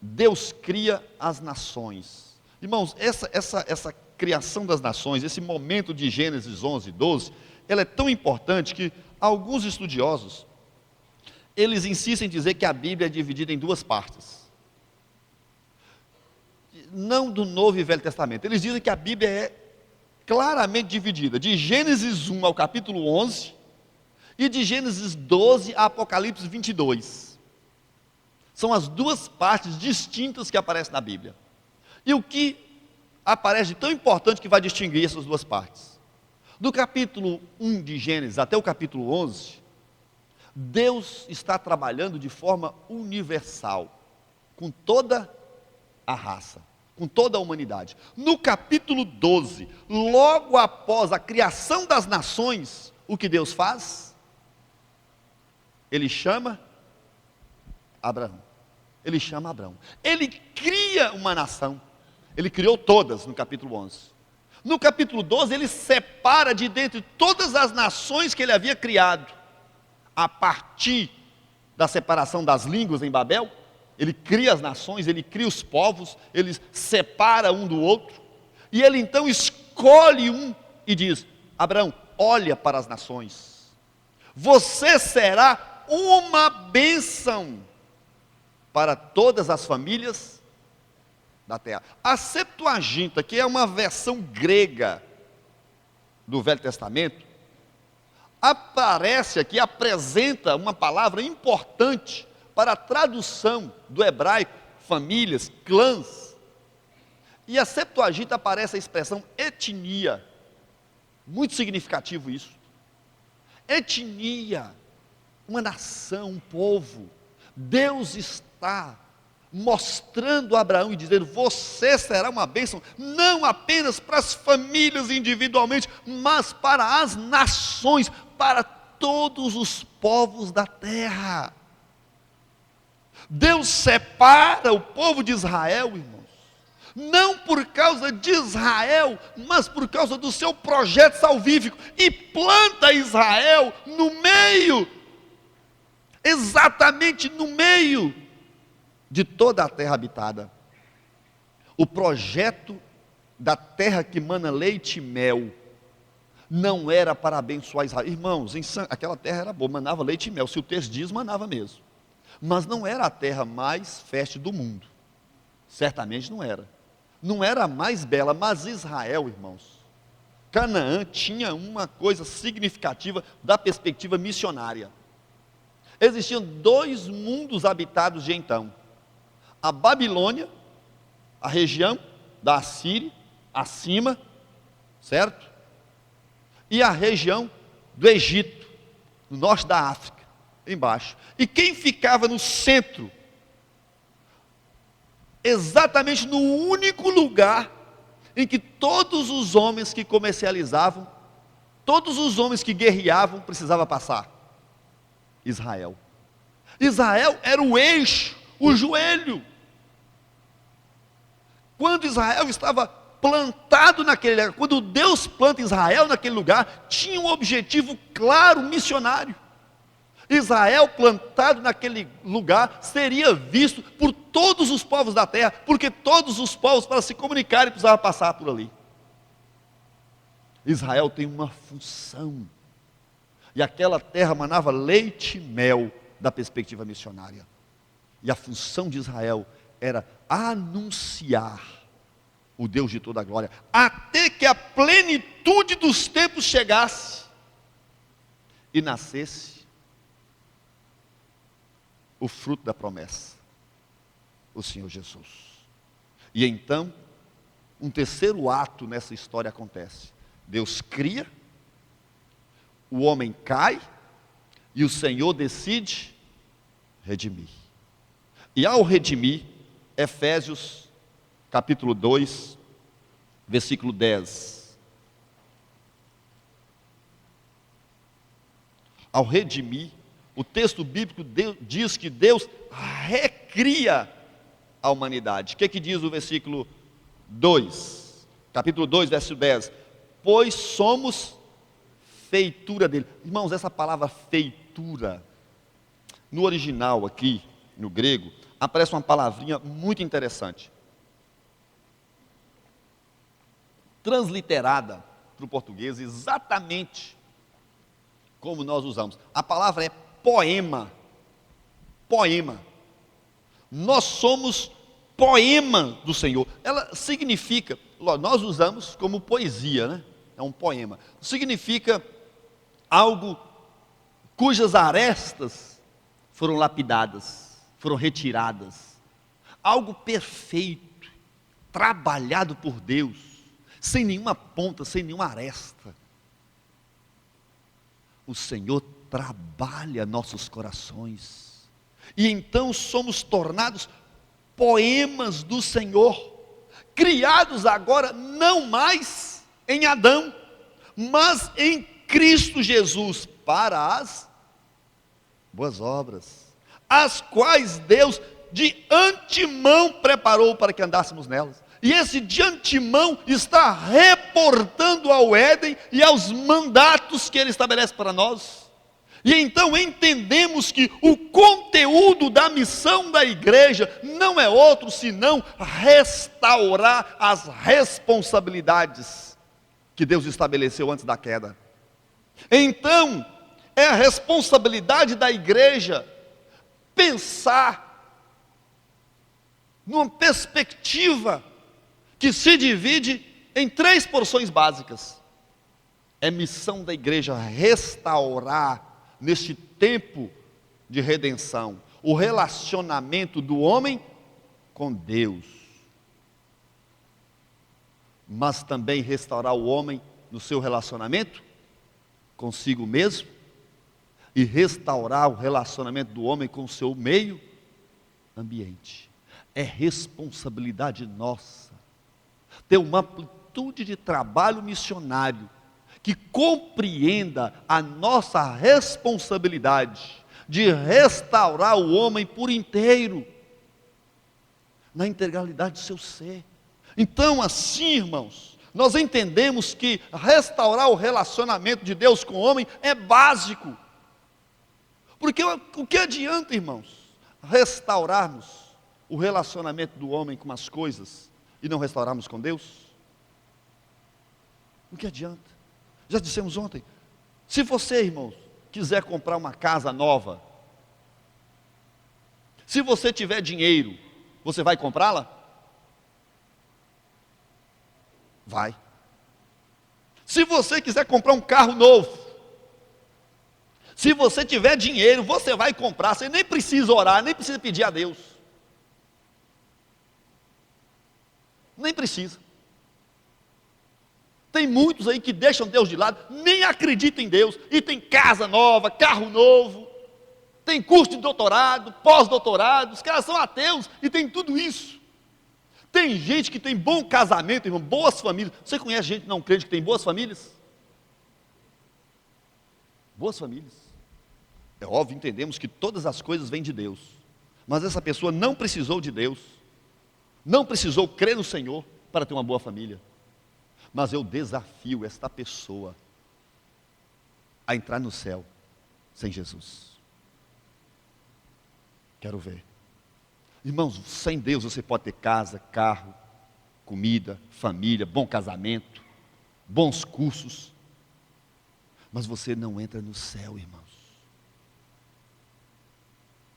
Deus cria as nações. Irmãos, essa criação das nações, esse momento de Gênesis 11, 12, ela é tão importante que alguns estudiosos, eles insistem em dizer que a Bíblia é dividida em duas partes. Não do Novo e Velho Testamento. Eles dizem que a Bíblia é claramente dividida, de Gênesis 1 ao capítulo 11, e de Gênesis 12 a Apocalipse 22. São as duas partes distintas que aparecem na Bíblia. E o que aparece de tão importante que vai distinguir essas duas partes? Do capítulo 1 de Gênesis até o capítulo 11, Deus está trabalhando de forma universal, com toda a raça, com toda a humanidade. No capítulo 12, logo após a criação das nações, o que Deus faz? Ele chama Abraão. Ele chama Abraão. Ele cria uma nação. Ele criou todas no capítulo 11. No capítulo 12, ele separa de dentre todas as nações que ele havia criado, a partir da separação das línguas em Babel. Ele cria as nações, ele cria os povos, ele separa um do outro, e ele então escolhe um e diz: Abraão, olha para as nações, você será uma bênção para todas as famílias da terra. A Septuaginta, que é uma versão grega do Velho Testamento, aparece aqui, apresenta uma palavra importante para a tradução do hebraico, famílias, clãs. E a Septuaginta aparece a expressão etnia, muito significativo isso. Etnia, uma nação, um povo. Deus está mostrando a Abraão e dizendo: você será uma bênção, não apenas para as famílias individualmente, mas para as nações, para todos os povos da terra. Deus separa o povo de Israel, irmãos, não por causa de Israel, mas por causa do seu projeto salvífico, e planta Israel no meio, exatamente no meio de toda a terra habitada. O projeto da terra que mana leite e mel não era para abençoar Israel. Irmãos, aquela terra era boa, manava leite e mel, se o texto diz, manava mesmo. Mas não era a terra mais fértil do mundo, certamente não era. Não era a mais bela, mas Israel, irmãos, Canaã tinha uma coisa significativa da perspectiva missionária. Existiam dois mundos habitados de então: a Babilônia, a região da Assíria, acima, certo? E a região do Egito, no norte da África, embaixo. E quem ficava no centro, exatamente no único lugar em que todos os homens que comercializavam, todos os homens que guerreavam precisavam passar? Israel. Israel era o eixo, o joelho. Quando Israel estava plantado naquele lugar, quando Deus planta Israel naquele lugar, tinha um objetivo claro, missionário. Israel plantado naquele lugar seria visto por todos os povos da terra, porque todos os povos, para se comunicarem, precisavam passar por ali. Israel tem uma função, e aquela terra manava leite e mel da perspectiva missionária, e a função de Israel era anunciar o Deus de toda a glória, até que a plenitude dos tempos chegasse, e nascesse o fruto da promessa, o Senhor Jesus. E então, um terceiro ato nessa história acontece. Deus cria, o homem cai, e o Senhor decide redimir. E ao redimir, Efésios capítulo 2, versículo 10. Ao redimir, o texto bíblico diz que Deus recria a humanidade. O que diz o versículo 2? Capítulo 2, verso 10. Pois somos feitura dele. Irmãos, essa palavra feitura, no original aqui, no grego, aparece uma palavrinha muito interessante. Transliterada para o português, exatamente como nós usamos. A palavra é poema. Poema. Nós somos poema do Senhor. Ela significa, nós usamos como poesia, né? É um poema. Significa algo cujas arestas foram lapidadas, foram retiradas. Algo perfeito, trabalhado por Deus, sem nenhuma ponta, sem nenhuma aresta. O Senhor trabalha nossos corações, e então somos tornados poemas do Senhor, criados agora não mais em Adão, mas em Cristo Jesus, para as boas obras, as quais Deus de antemão preparou para que andássemos nelas. E esse de antemão está reportando ao Éden e aos mandatos que ele estabelece para nós. E então entendemos que o conteúdo da missão da igreja não é outro senão restaurar as responsabilidades que Deus estabeleceu antes da queda. Então, é a responsabilidade da igreja pensar numa perspectiva que se divide em 3 porções básicas. É missão da igreja restaurar, neste tempo de redenção, o relacionamento do homem com Deus, mas também restaurar o homem no seu relacionamento consigo mesmo, e restaurar o relacionamento do homem com o seu meio ambiente. É responsabilidade nossa ter uma amplitude de trabalho missionário que compreenda a nossa responsabilidade de restaurar o homem por inteiro, na integralidade do seu ser. Então, assim, irmãos, nós entendemos que restaurar o relacionamento de Deus com o homem é básico. Porque o que adianta, irmãos, restaurarmos o relacionamento do homem com as coisas e não restaurarmos com Deus? O que adianta? Já dissemos ontem, se você, irmãos, quiser comprar uma casa nova, se você tiver dinheiro, você vai comprá-la? Vai. Se você quiser comprar um carro novo, se você tiver dinheiro, você vai comprar, você nem precisa orar, nem precisa pedir a Deus. Nem precisa. Tem muitos aí que deixam Deus de lado, nem acreditam em Deus, e tem casa nova, carro novo, tem curso de doutorado, pós-doutorado, os caras são ateus e tem tudo isso. Tem gente que tem bom casamento, irmão, boas famílias. Você conhece gente não crente que tem boas famílias? Boas famílias. É óbvio, entendemos que todas as coisas vêm de Deus, mas essa pessoa não precisou de Deus, não precisou crer no Senhor para ter uma boa família. Mas eu desafio esta pessoa a entrar no céu sem Jesus. Quero ver. Irmãos, sem Deus você pode ter casa, carro, comida, família, bom casamento, bons cursos, mas você não entra no céu, irmãos.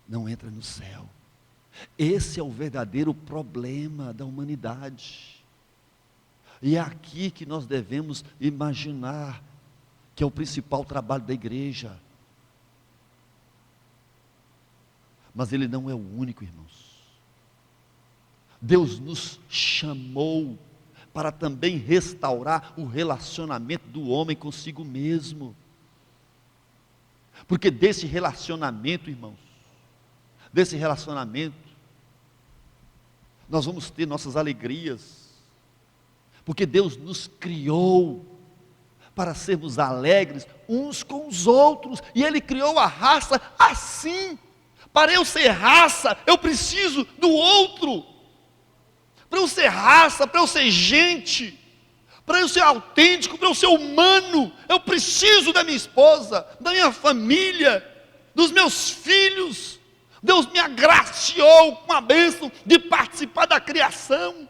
Não entra no céu. Esse é o verdadeiro problema da humanidade. E é aqui que nós devemos imaginar que é o principal trabalho da igreja. Mas ele não é o único, irmãos. Deus nos chamou para também restaurar o relacionamento do homem consigo mesmo. Porque desse relacionamento, irmãos, desse relacionamento, nós vamos ter nossas alegrias, porque Deus nos criou para sermos alegres uns com os outros, e Ele criou a raça assim. Para eu ser raça, eu preciso do outro. Para eu ser raça, para eu ser gente, para eu ser autêntico, para eu ser humano, eu preciso da minha esposa, da minha família, dos meus filhos. Deus me agraciou com a bênção de participar da criação.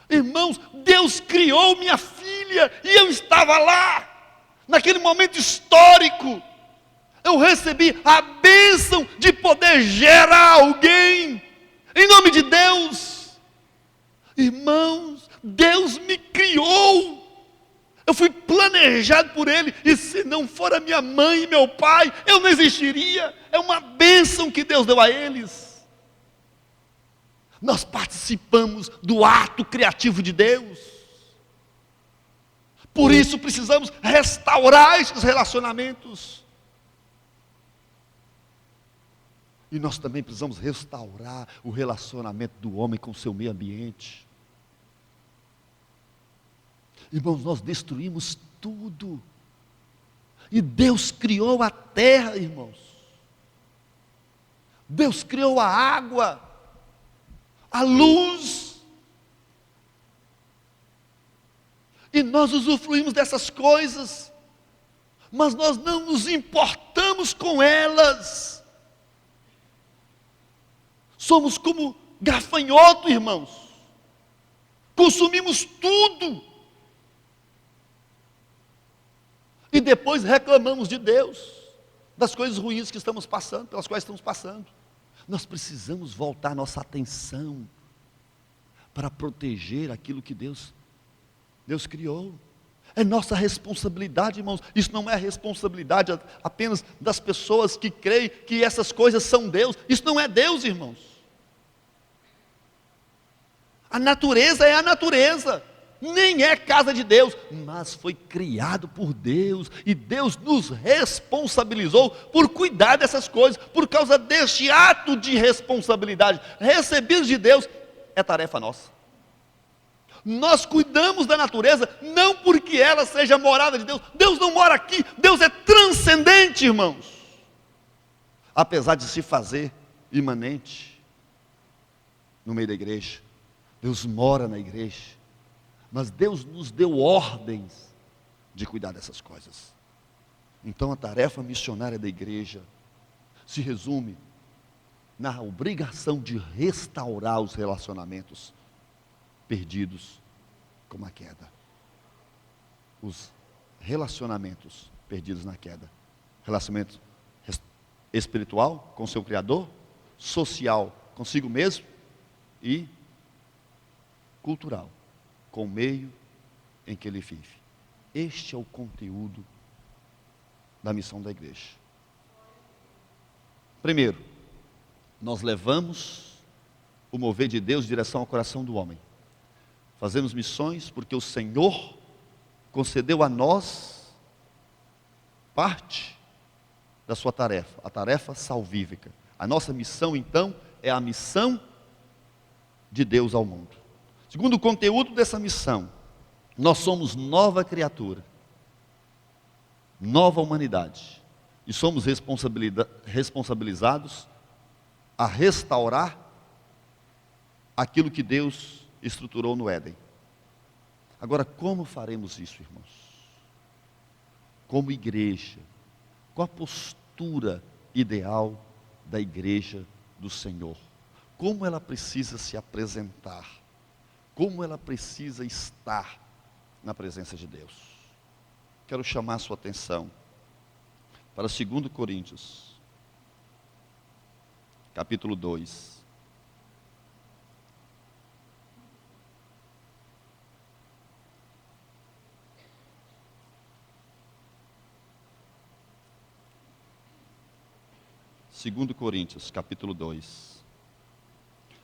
Irmãos, Deus criou minha filha e eu estava lá, naquele momento histórico. Eu recebi a bênção de poder gerar alguém, em nome de Deus. Irmãos, Deus me criou, eu fui planejado por Ele, e se não for a minha mãe e meu pai, eu não existiria. É uma bênção que Deus deu a eles. Nós participamos do ato criativo de Deus. Por isso precisamos restaurar esses relacionamentos. E nós também precisamos restaurar o relacionamento do homem com o seu meio ambiente. Irmãos, nós destruímos tudo. E Deus criou a terra, irmãos. Deus criou a água, a luz. E nós usufruímos dessas coisas, mas nós não nos importamos com elas. Somos como gafanhoto, irmãos. Consumimos tudo. E depois reclamamos de Deus, das coisas ruins que estamos passando, pelas quais estamos passando. Nós precisamos voltar nossa atenção para proteger aquilo que Deus criou. É nossa responsabilidade, irmãos. Isso não é responsabilidade apenas das pessoas que creem que essas coisas são Deus. Isso não é Deus, irmãos. A natureza é a natureza, nem é casa de Deus, mas foi criado por Deus, e Deus nos responsabilizou por cuidar dessas coisas. Por causa deste ato de responsabilidade recebidos de Deus, é tarefa nossa. Nós cuidamos da natureza, não porque ela seja morada de Deus. Deus não mora aqui, Deus é transcendente, irmãos. Apesar de se fazer imanente no meio da igreja, Deus mora na igreja, mas Deus nos deu ordens de cuidar dessas coisas. Então a tarefa missionária da igreja se resume na obrigação de restaurar os relacionamentos perdidos com a queda. Os relacionamentos perdidos na queda. Relacionamento espiritual com seu Criador, social consigo mesmo e cultural com o meio em que ele vive. Este é o conteúdo da missão da igreja. Primeiro, nós levamos o mover de Deus em direção ao coração do homem. Fazemos missões porque o Senhor concedeu a nós parte da sua tarefa, a tarefa salvífica. A nossa missão, então, é a missão de Deus ao mundo. Segundo o conteúdo dessa missão, nós somos nova criatura, nova humanidade, e somos responsabilizados a restaurar aquilo que Deus estruturou no Éden. Agora, como faremos isso, irmãos? Como igreja, qual a postura ideal da igreja do Senhor? Como ela precisa se apresentar? Como ela precisa estar na presença de Deus? Quero chamar a sua atenção para 2 Coríntios, capítulo 2. Segundo Coríntios, capítulo 2,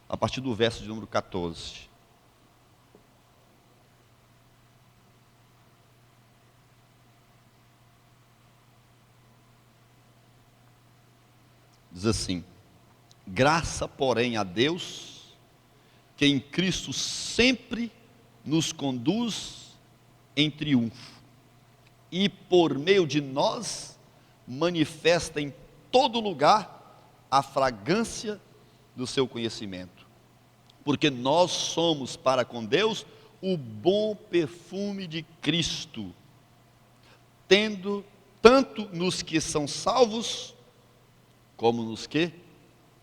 a partir do verso de número 14. Diz assim: graça, porém, a Deus que em Cristo sempre nos conduz em triunfo, e por meio de nós manifesta em todo lugar a fragrância do seu conhecimento, porque nós somos para com Deus o bom perfume de Cristo, tendo tanto nos que são salvos, como nos que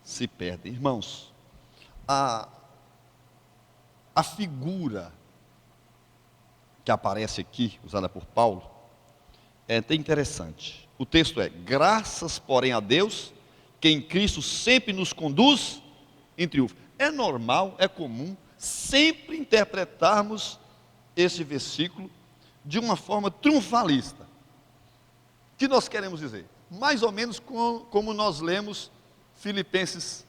se perdem. Irmãos, a figura que aparece aqui, usada por Paulo, é até interessante. O texto é: graças, porém, a Deus, que em Cristo sempre nos conduz em triunfo. É normal, é comum, sempre interpretarmos esse versículo de uma forma triunfalista. O que nós queremos dizer? Mais ou menos como nós lemos Filipenses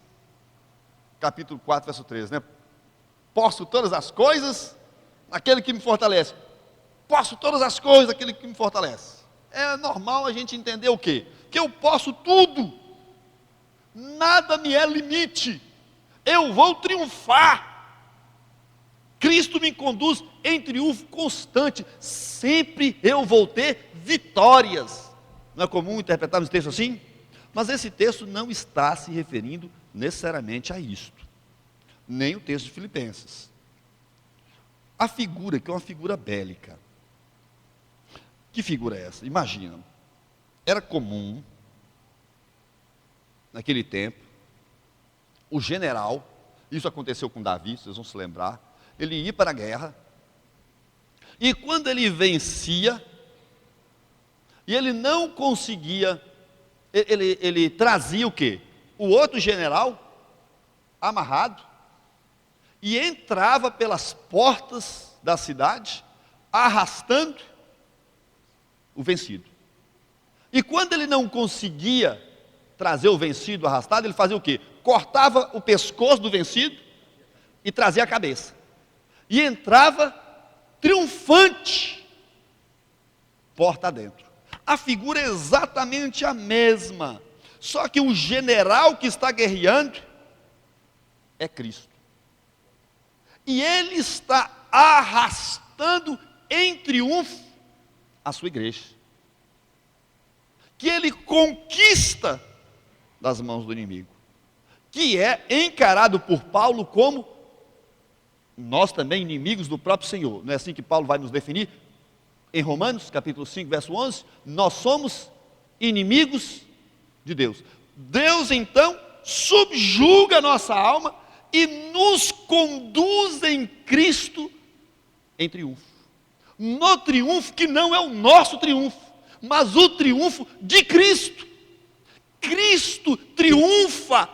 capítulo 4, verso 13, né? Posso todas as coisas naquele que me fortalece. Posso todas as coisas naquele que me fortalece. É normal a gente entender o quê? Que eu posso tudo. Nada me é limite. Eu vou triunfar. Cristo me conduz em triunfo constante. Sempre eu vou ter vitórias. Não é comum interpretarmos o texto assim? Mas esse texto não está se referindo necessariamente a isto. Nem o texto de Filipenses. A figura, que é uma figura bélica. Que figura é essa? Imagina. Era comum, naquele tempo, o general, isso aconteceu com Davi, vocês vão se lembrar, ele ia para a guerra, e quando ele vencia, e ele não conseguia, ele trazia o quê? O outro general, amarrado, e entrava pelas portas da cidade, arrastando o vencido. E quando ele não conseguia trazer o vencido arrastado, ele fazia o quê? Cortava o pescoço do vencido e trazia a cabeça. E entrava triunfante, porta adentro. A figura é exatamente a mesma, só que o general que está guerreando é Cristo. E ele está arrastando em triunfo a sua igreja, que ele conquista das mãos do inimigo, que é encarado por Paulo como nós também inimigos do próprio Senhor. Não é assim que Paulo vai nos definir? Em Romanos, capítulo 5, verso 11, nós somos inimigos de Deus. Deus, então, subjuga a nossa alma e nos conduz em Cristo em triunfo. No triunfo que não é o nosso triunfo, mas o triunfo de Cristo. Cristo triunfa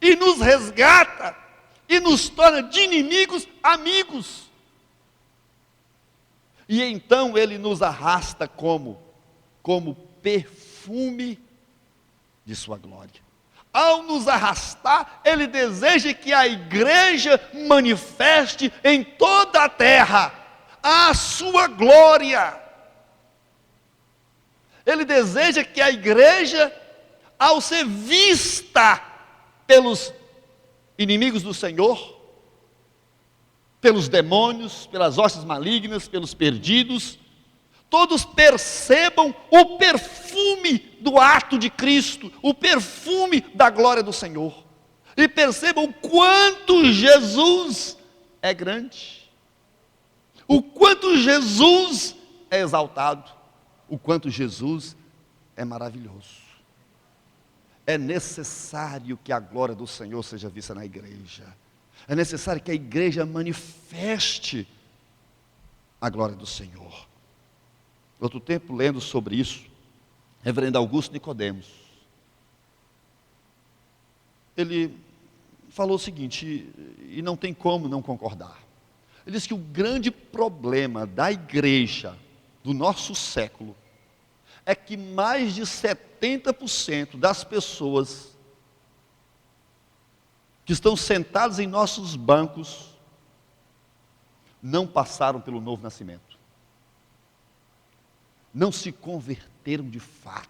e nos resgata e nos torna de inimigos amigos. E então ele nos arrasta como perfume de sua glória. Ao nos arrastar, ele deseja que a igreja manifeste em toda a terra a sua glória. Ele deseja que a igreja, ao ser vista pelos inimigos do Senhor, pelos demônios, pelas hostes malignas, pelos perdidos, todos percebam o perfume do ato de Cristo, o perfume da glória do Senhor, e percebam o quanto Jesus é grande, o quanto Jesus é exaltado, o quanto Jesus é maravilhoso. É necessário que a glória do Senhor seja vista na igreja. É necessário que a igreja manifeste a glória do Senhor. Outro tempo, lendo sobre isso, reverendo Augusto Nicodemos, ele falou o seguinte, e não tem como não concordar. Ele disse que o grande problema da igreja do nosso século é que mais de 70% das pessoas que estão sentadas em nossos bancos não passaram pelo novo nascimento, não se converteram de fato,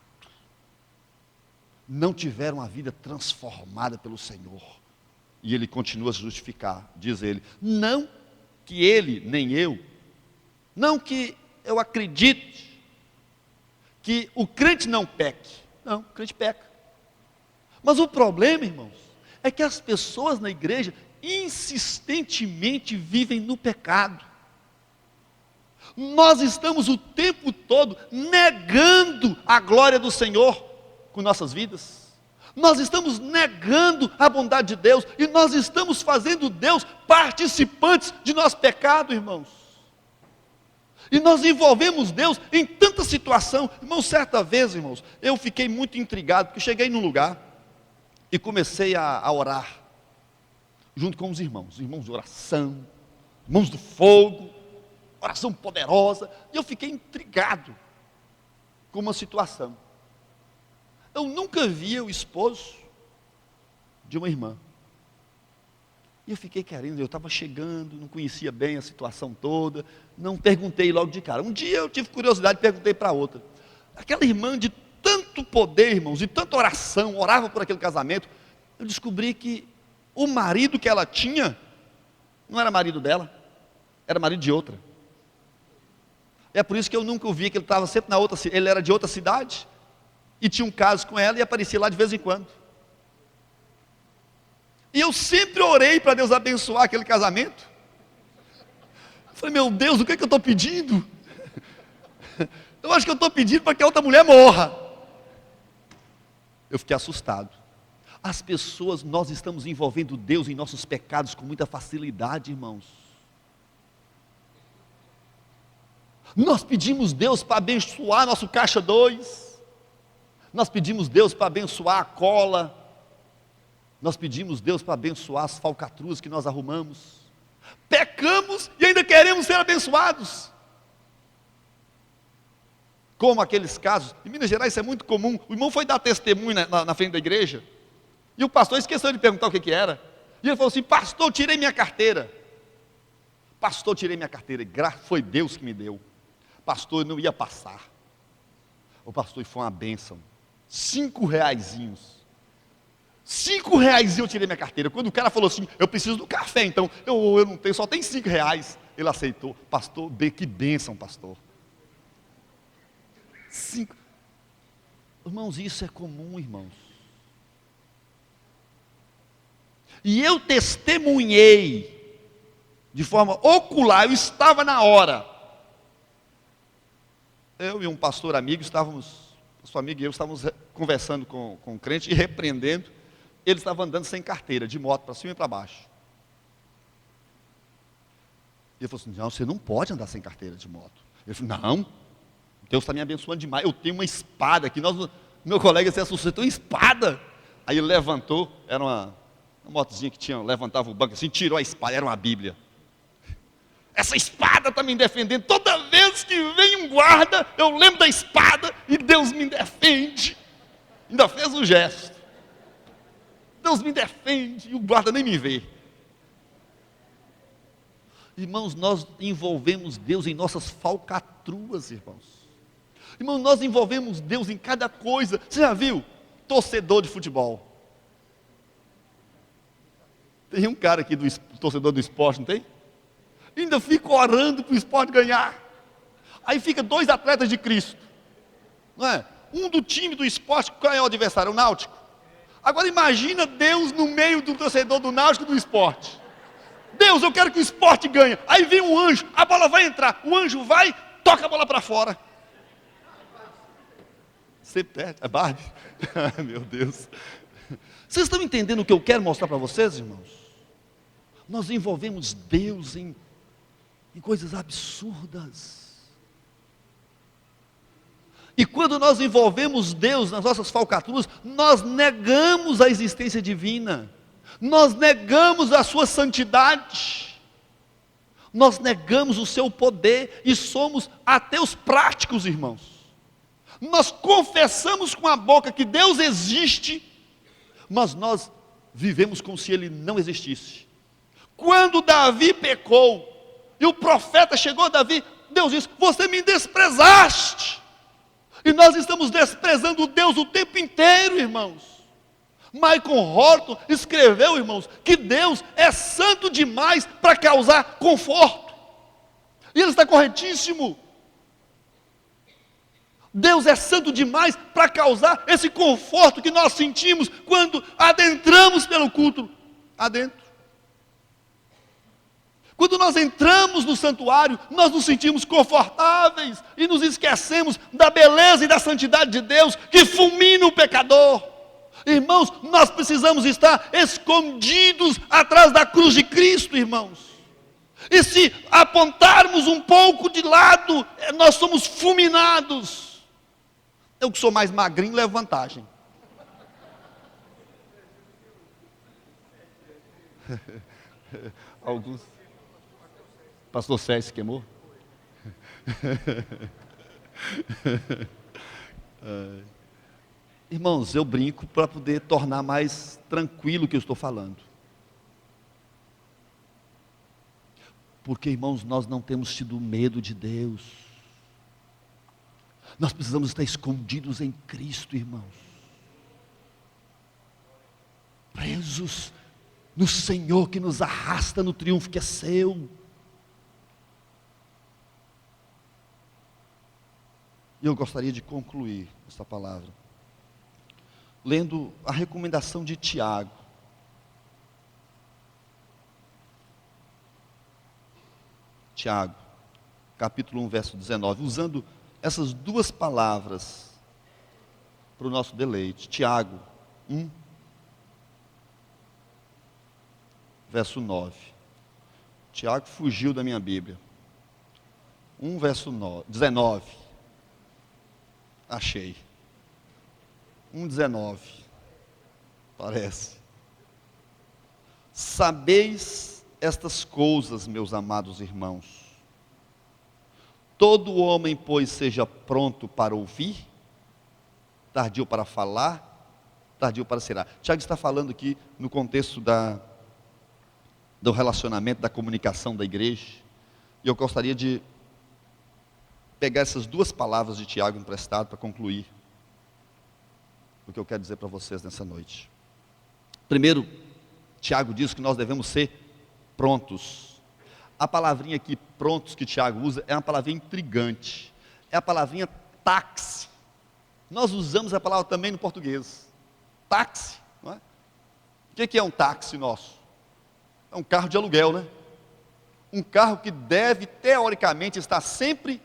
não tiveram a vida transformada pelo Senhor. E ele continua a se justificar, diz ele, não que ele, nem eu, não que eu acredite que o crente não peque. Não, o crente peca. Mas o problema, irmãos, é que as pessoas na igreja insistentemente vivem no pecado. Nós estamos o tempo todo negando a glória do Senhor com nossas vidas. Nós estamos negando a bondade de Deus e nós estamos fazendo Deus participantes de nosso pecado, irmãos. E nós envolvemos Deus em tanta situação. Irmãos, certa vez, irmãos, eu fiquei muito intrigado, porque cheguei num lugar e comecei a orar, junto com os irmãos de oração, irmãos do fogo, oração poderosa, e eu fiquei intrigado com uma situação. Eu nunca via o esposo de uma irmã. E eu fiquei querendo, eu estava chegando, não conhecia bem a situação toda, não perguntei logo de cara. Um dia eu tive curiosidade e perguntei para outra. Aquela irmã de tanto poder, irmãos, de tanta oração, orava por aquele casamento, eu descobri que o marido que ela tinha, não era marido dela, era marido de outra. É por isso que eu nunca o vi, que ele estava sempre na outra, ele era de outra cidade, e tinha um caso com ela, e aparecia lá de vez em quando. E eu sempre orei para Deus abençoar aquele casamento. Eu falei, meu Deus, o que é que eu estou pedindo? Eu acho que eu estou pedindo para que a outra mulher morra. Eu fiquei assustado. As pessoas, nós estamos envolvendo Deus em nossos pecados com muita facilidade, irmãos. Nós pedimos Deus para abençoar nosso caixa 2. Nós pedimos Deus para abençoar a cola. Nós pedimos Deus para abençoar as falcatruas que nós arrumamos. Pecamos e ainda queremos ser abençoados. Como aqueles casos, em Minas Gerais isso é muito comum. O irmão foi dar testemunho na frente da igreja, e o pastor esqueceu de perguntar o que era. E ele falou assim, pastor, tirei minha carteira. Pastor, tirei minha carteira, foi Deus que me deu. Pastor, eu não ia passar. O pastor, foi uma bênção. 5 reaisinhos. 5 reais eu tirei minha carteira. Quando o cara falou assim, eu preciso do café, então, eu não tenho, só tem 5 reais. Ele aceitou. Pastor, que bênção, pastor. 5. Irmãos, isso é comum, irmãos. E eu testemunhei, de forma ocular, eu estava na hora. Eu e um pastor amigo, pastor amigo e eu estávamos conversando com o crente e repreendendo. Ele estava andando sem carteira, de moto, para cima e para baixo. E ele falou assim, não, você não pode andar sem carteira de moto. Ele falou, não, Deus está me abençoando demais, eu tenho uma espada aqui. Meu colega se assustou, você tem uma espada? Aí ele levantou, era uma motozinha que levantava o banco assim, tirou a espada, era uma Bíblia. Essa espada está me defendendo, toda vez que vem um guarda, eu lembro da espada e Deus me defende. Ainda fez um gesto. Deus me defende, e o guarda nem me vê. Irmãos, nós envolvemos Deus em nossas falcatruas, irmãos. Irmãos, nós envolvemos Deus em cada coisa. Você já viu? Torcedor de futebol. Tem um cara aqui, torcedor do esporte, não tem? Ainda fica orando para o esporte ganhar. Aí fica 2 atletas de Cristo. Não é? Um do time do esporte, qual é o adversário? O Náutico. Agora imagina Deus no meio do torcedor do Náutico e do esporte. Deus, eu quero que o esporte ganhe. Aí vem um anjo, a bola vai entrar. O anjo vai, toca a bola para fora. Você perde, é Barbie? Meu Deus. Vocês estão entendendo o que eu quero mostrar para vocês, irmãos? Nós envolvemos Deus em coisas absurdas. E quando nós envolvemos Deus nas nossas falcatruas, nós negamos a existência divina, nós negamos a sua santidade, nós negamos o seu poder e somos ateus práticos, irmãos. Nós confessamos com a boca que Deus existe, mas nós vivemos como se Ele não existisse. Quando Davi pecou, e o profeta chegou a Davi, Deus disse, você me desprezaste. E nós estamos desprezando Deus o tempo inteiro, irmãos. Michael Horton escreveu, irmãos, que Deus é santo demais para causar conforto. E ele está corretíssimo. Deus é santo demais para causar esse conforto que nós sentimos quando adentramos pelo culto adentro. Quando nós entramos no santuário, nós nos sentimos confortáveis e nos esquecemos da beleza e da santidade de Deus que fulmina o pecador. Irmãos, nós precisamos estar escondidos atrás da cruz de Cristo, irmãos. E se apontarmos um pouco de lado, nós somos fulminados. Eu que sou mais magrinho, levo vantagem. Alguns. Pastor Sérgio se queimou? Irmãos, eu brinco para poder tornar mais tranquilo o que eu estou falando. Porque, irmãos, nós não temos tido medo de Deus. Nós precisamos estar escondidos em Cristo, irmãos. Presos no Senhor que nos arrasta no triunfo que é seu. E eu gostaria de concluir esta palavra lendo a recomendação de Tiago. Tiago, capítulo 1, verso 19, usando essas duas palavras para o nosso deleite. Tiago 1, verso 9. Tiago fugiu da minha Bíblia. 1, verso 19. Achei. 1,19. Parece. Sabeis estas coisas, meus amados irmãos. Todo homem, pois, seja pronto para ouvir, tardio para falar, tardio para ser. Tiago está falando aqui no contexto do relacionamento, da comunicação da igreja. E eu gostaria de pegar essas duas palavras de Tiago emprestado para concluir o que eu quero dizer para vocês nessa noite. Primeiro, Tiago diz que nós devemos ser prontos. A palavrinha aqui, prontos, que Tiago usa, é uma palavrinha intrigante. É a palavrinha táxi. Nós usamos a palavra também no português. Táxi, não é? O que é um táxi nosso? É um carro de aluguel, né? Um carro que deve, teoricamente, estar sempre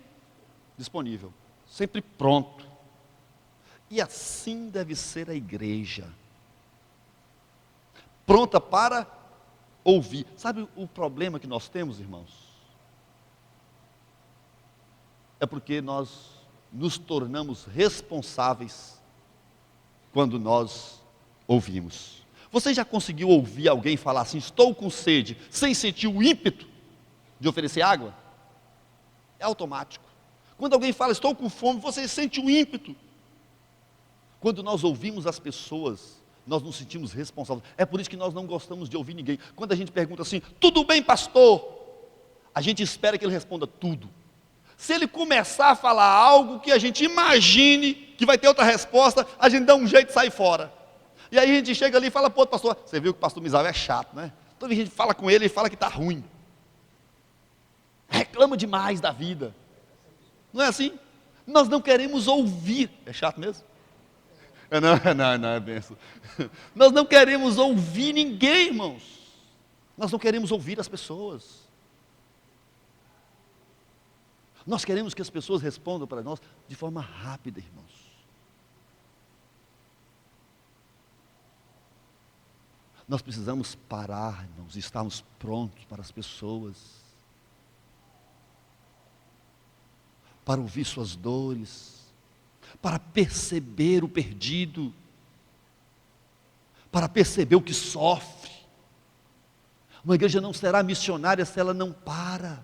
disponível, sempre pronto. E assim deve ser a igreja, pronta para ouvir. Sabe o problema que nós temos, irmãos? É porque nós nos tornamos responsáveis quando nós ouvimos. Você já conseguiu ouvir alguém falar assim, estou com sede, sem sentir o ímpeto de oferecer água? É automático. Quando alguém fala, estou com fome, você sente o ímpeto. Quando nós ouvimos as pessoas, nós nos sentimos responsáveis. É por isso que nós não gostamos de ouvir ninguém. Quando a gente pergunta assim, tudo bem, pastor? A gente espera que ele responda tudo. Se ele começar a falar algo que a gente imagine que vai ter outra resposta, a gente dá um jeito de sair fora. E aí a gente chega ali e fala, pô, pastor, você viu que o pastor Misael é chato, né? Toda vez a gente fala com ele e fala que está ruim. Reclama demais da vida. Não é assim? Nós não queremos ouvir. É chato mesmo? Não, é benção. Nós não queremos ouvir ninguém, irmãos. Nós não queremos ouvir as pessoas. Nós queremos que as pessoas respondam para nós de forma rápida, irmãos. Nós precisamos parar, irmãos, e estarmos prontos para as pessoas, para ouvir suas dores, para perceber o perdido, para perceber o que sofre. Uma igreja não será missionária se ela não para,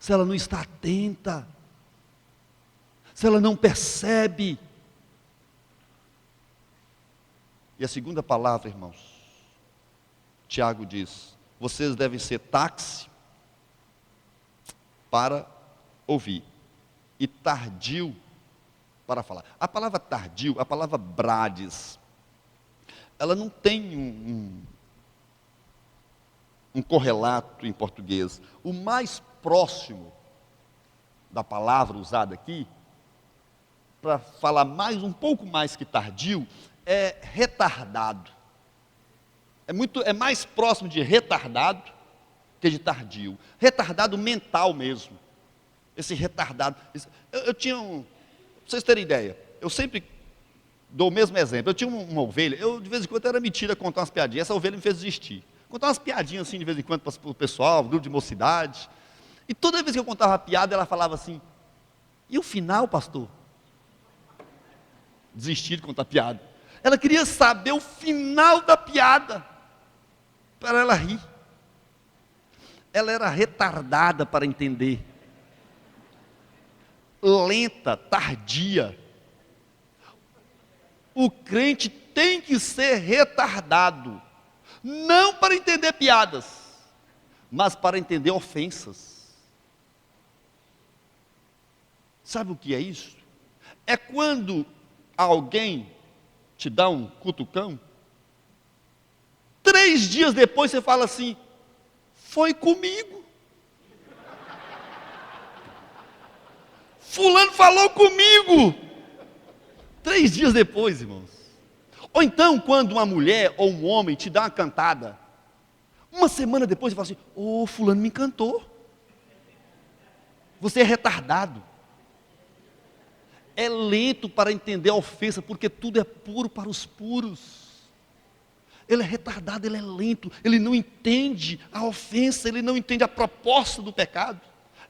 se ela não está atenta, se ela não percebe. E a segunda palavra, irmãos, Tiago diz, vocês devem ser táxi para ouvir e tardio para falar. A palavra tardio, a palavra brades, ela não tem um correlato em português. O mais próximo da palavra usada aqui, para falar um pouco mais que tardio, é retardado. É mais próximo de retardado que de tardio. Retardado mental mesmo. Esse retardado. Eu tinha pra vocês terem ideia, eu sempre dou o mesmo exemplo. Eu tinha uma ovelha, de vez em quando era metida a contar umas piadinhas. Essa ovelha me fez desistir. Contar umas piadinhas assim de vez em quando para o pessoal, grupo de mocidade. E toda vez que eu contava uma piada, ela falava assim: e o final, pastor? Desistir de contar piada. Ela queria saber o final da piada, para ela rir. Ela era retardada para entender, lenta, tardia. O crente tem que ser retardado, não para entender piadas, mas para entender ofensas. Sabe o que é isso? É quando alguém te dá um cutucão, 3 dias depois você fala assim: foi comigo. Fulano falou comigo. 3 dias depois, irmãos. Ou então, quando uma mulher ou um homem te dá uma cantada, uma semana depois você fala assim: ô, fulano me encantou. Você é retardado. É lento para entender a ofensa, porque tudo é puro para os puros. Ele é retardado, ele é lento, ele não entende a ofensa, ele não entende a proposta do pecado.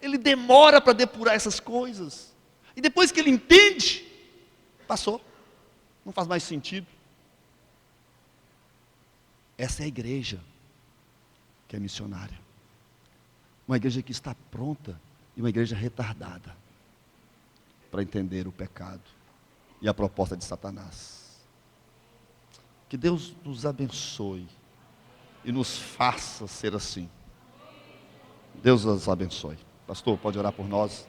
Ele demora para depurar essas coisas. E depois que ele entende, passou. Não faz mais sentido. Essa é a igreja que é missionária. Uma igreja que está pronta e uma igreja retardada para entender o pecado e a proposta de Satanás. Que Deus nos abençoe e nos faça ser assim. Deus nos abençoe. Pastor, pode orar por nós?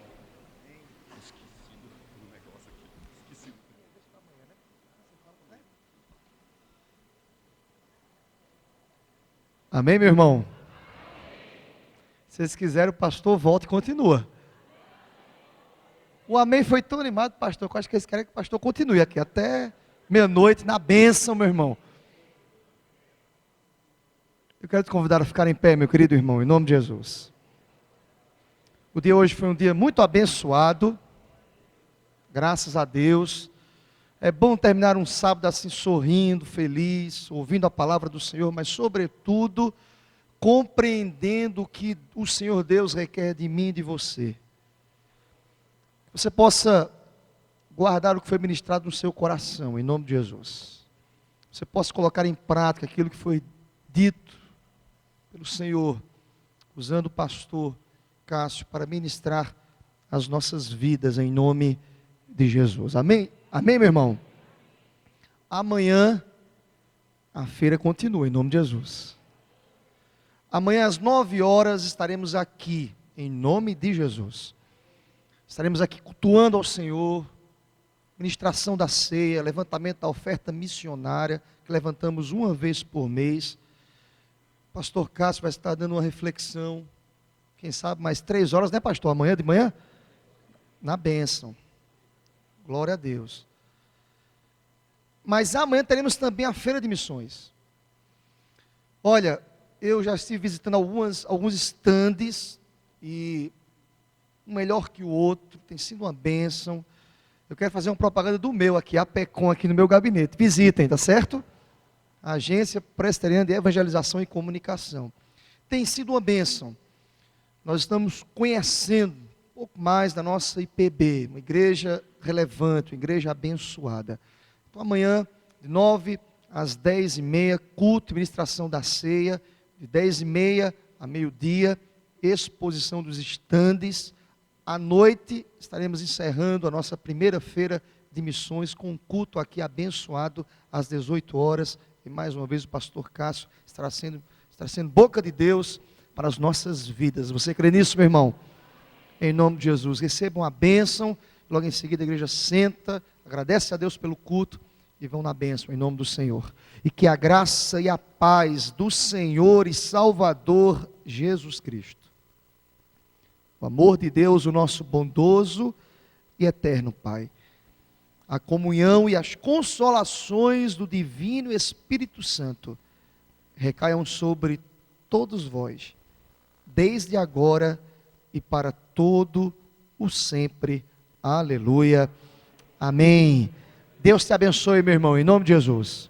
Amém, meu irmão? Se vocês quiserem, o pastor volta e continua. O amém foi tão animado, pastor, que eu acho que eles querem que o pastor continue aqui até meia-noite, na bênção, meu irmão. Eu quero te convidar a ficar em pé, meu querido irmão, em nome de Jesus. O dia hoje foi um dia muito abençoado, graças a Deus. É bom terminar um sábado assim, sorrindo, feliz, ouvindo a palavra do Senhor, mas sobretudo, compreendendo o que o Senhor Deus requer de mim e de você. Que você possa guardar o que foi ministrado no seu coração, em nome de Jesus. Você possa colocar em prática aquilo que foi dito pelo Senhor, usando o pastor Cássio para ministrar as nossas vidas em nome de Jesus. Amém? Amém, meu irmão? Amanhã a feira continua em nome de Jesus. Amanhã às 9 horas estaremos aqui em nome de Jesus. Estaremos aqui cultuando ao Senhor, ministração da ceia, levantamento da oferta missionária, que levantamos uma vez por mês. O pastor Cássio vai estar dando uma reflexão, quem sabe mais 3 horas, né, pastor? Amanhã de manhã? Na bênção. Glória a Deus. Mas amanhã teremos também a feira de missões. Olha, eu já estive visitando alguns estandes, e um melhor que o outro, tem sido uma bênção. Eu quero fazer uma propaganda do meu aqui, a PECOM, aqui no meu gabinete. Visitem, tá certo? A Agência Presbiteriana de Evangelização e Comunicação. Tem sido uma bênção. Nós estamos conhecendo um pouco mais da nossa IPB, uma igreja relevante, uma igreja abençoada. Então amanhã, de 9 às 10h30, culto e ministração da ceia, de 10h30 a meio-dia, exposição dos estandes. À noite, estaremos encerrando a nossa primeira feira de missões com um culto aqui abençoado às 18 horas. E mais uma vez o pastor Cássio estará sendo boca de Deus para as nossas vidas. Você crê nisso, meu irmão? Em nome de Jesus. Recebam a bênção. Logo em seguida a igreja senta, agradece a Deus pelo culto e vão na bênção em nome do Senhor. E que a graça e a paz do Senhor e Salvador Jesus Cristo, o amor de Deus, o nosso bondoso e eterno Pai, a comunhão e as consolações do divino Espírito Santo recaiam sobre todos vós, desde agora e para todo o sempre. Aleluia. Amém. Deus te abençoe, meu irmão, em nome de Jesus.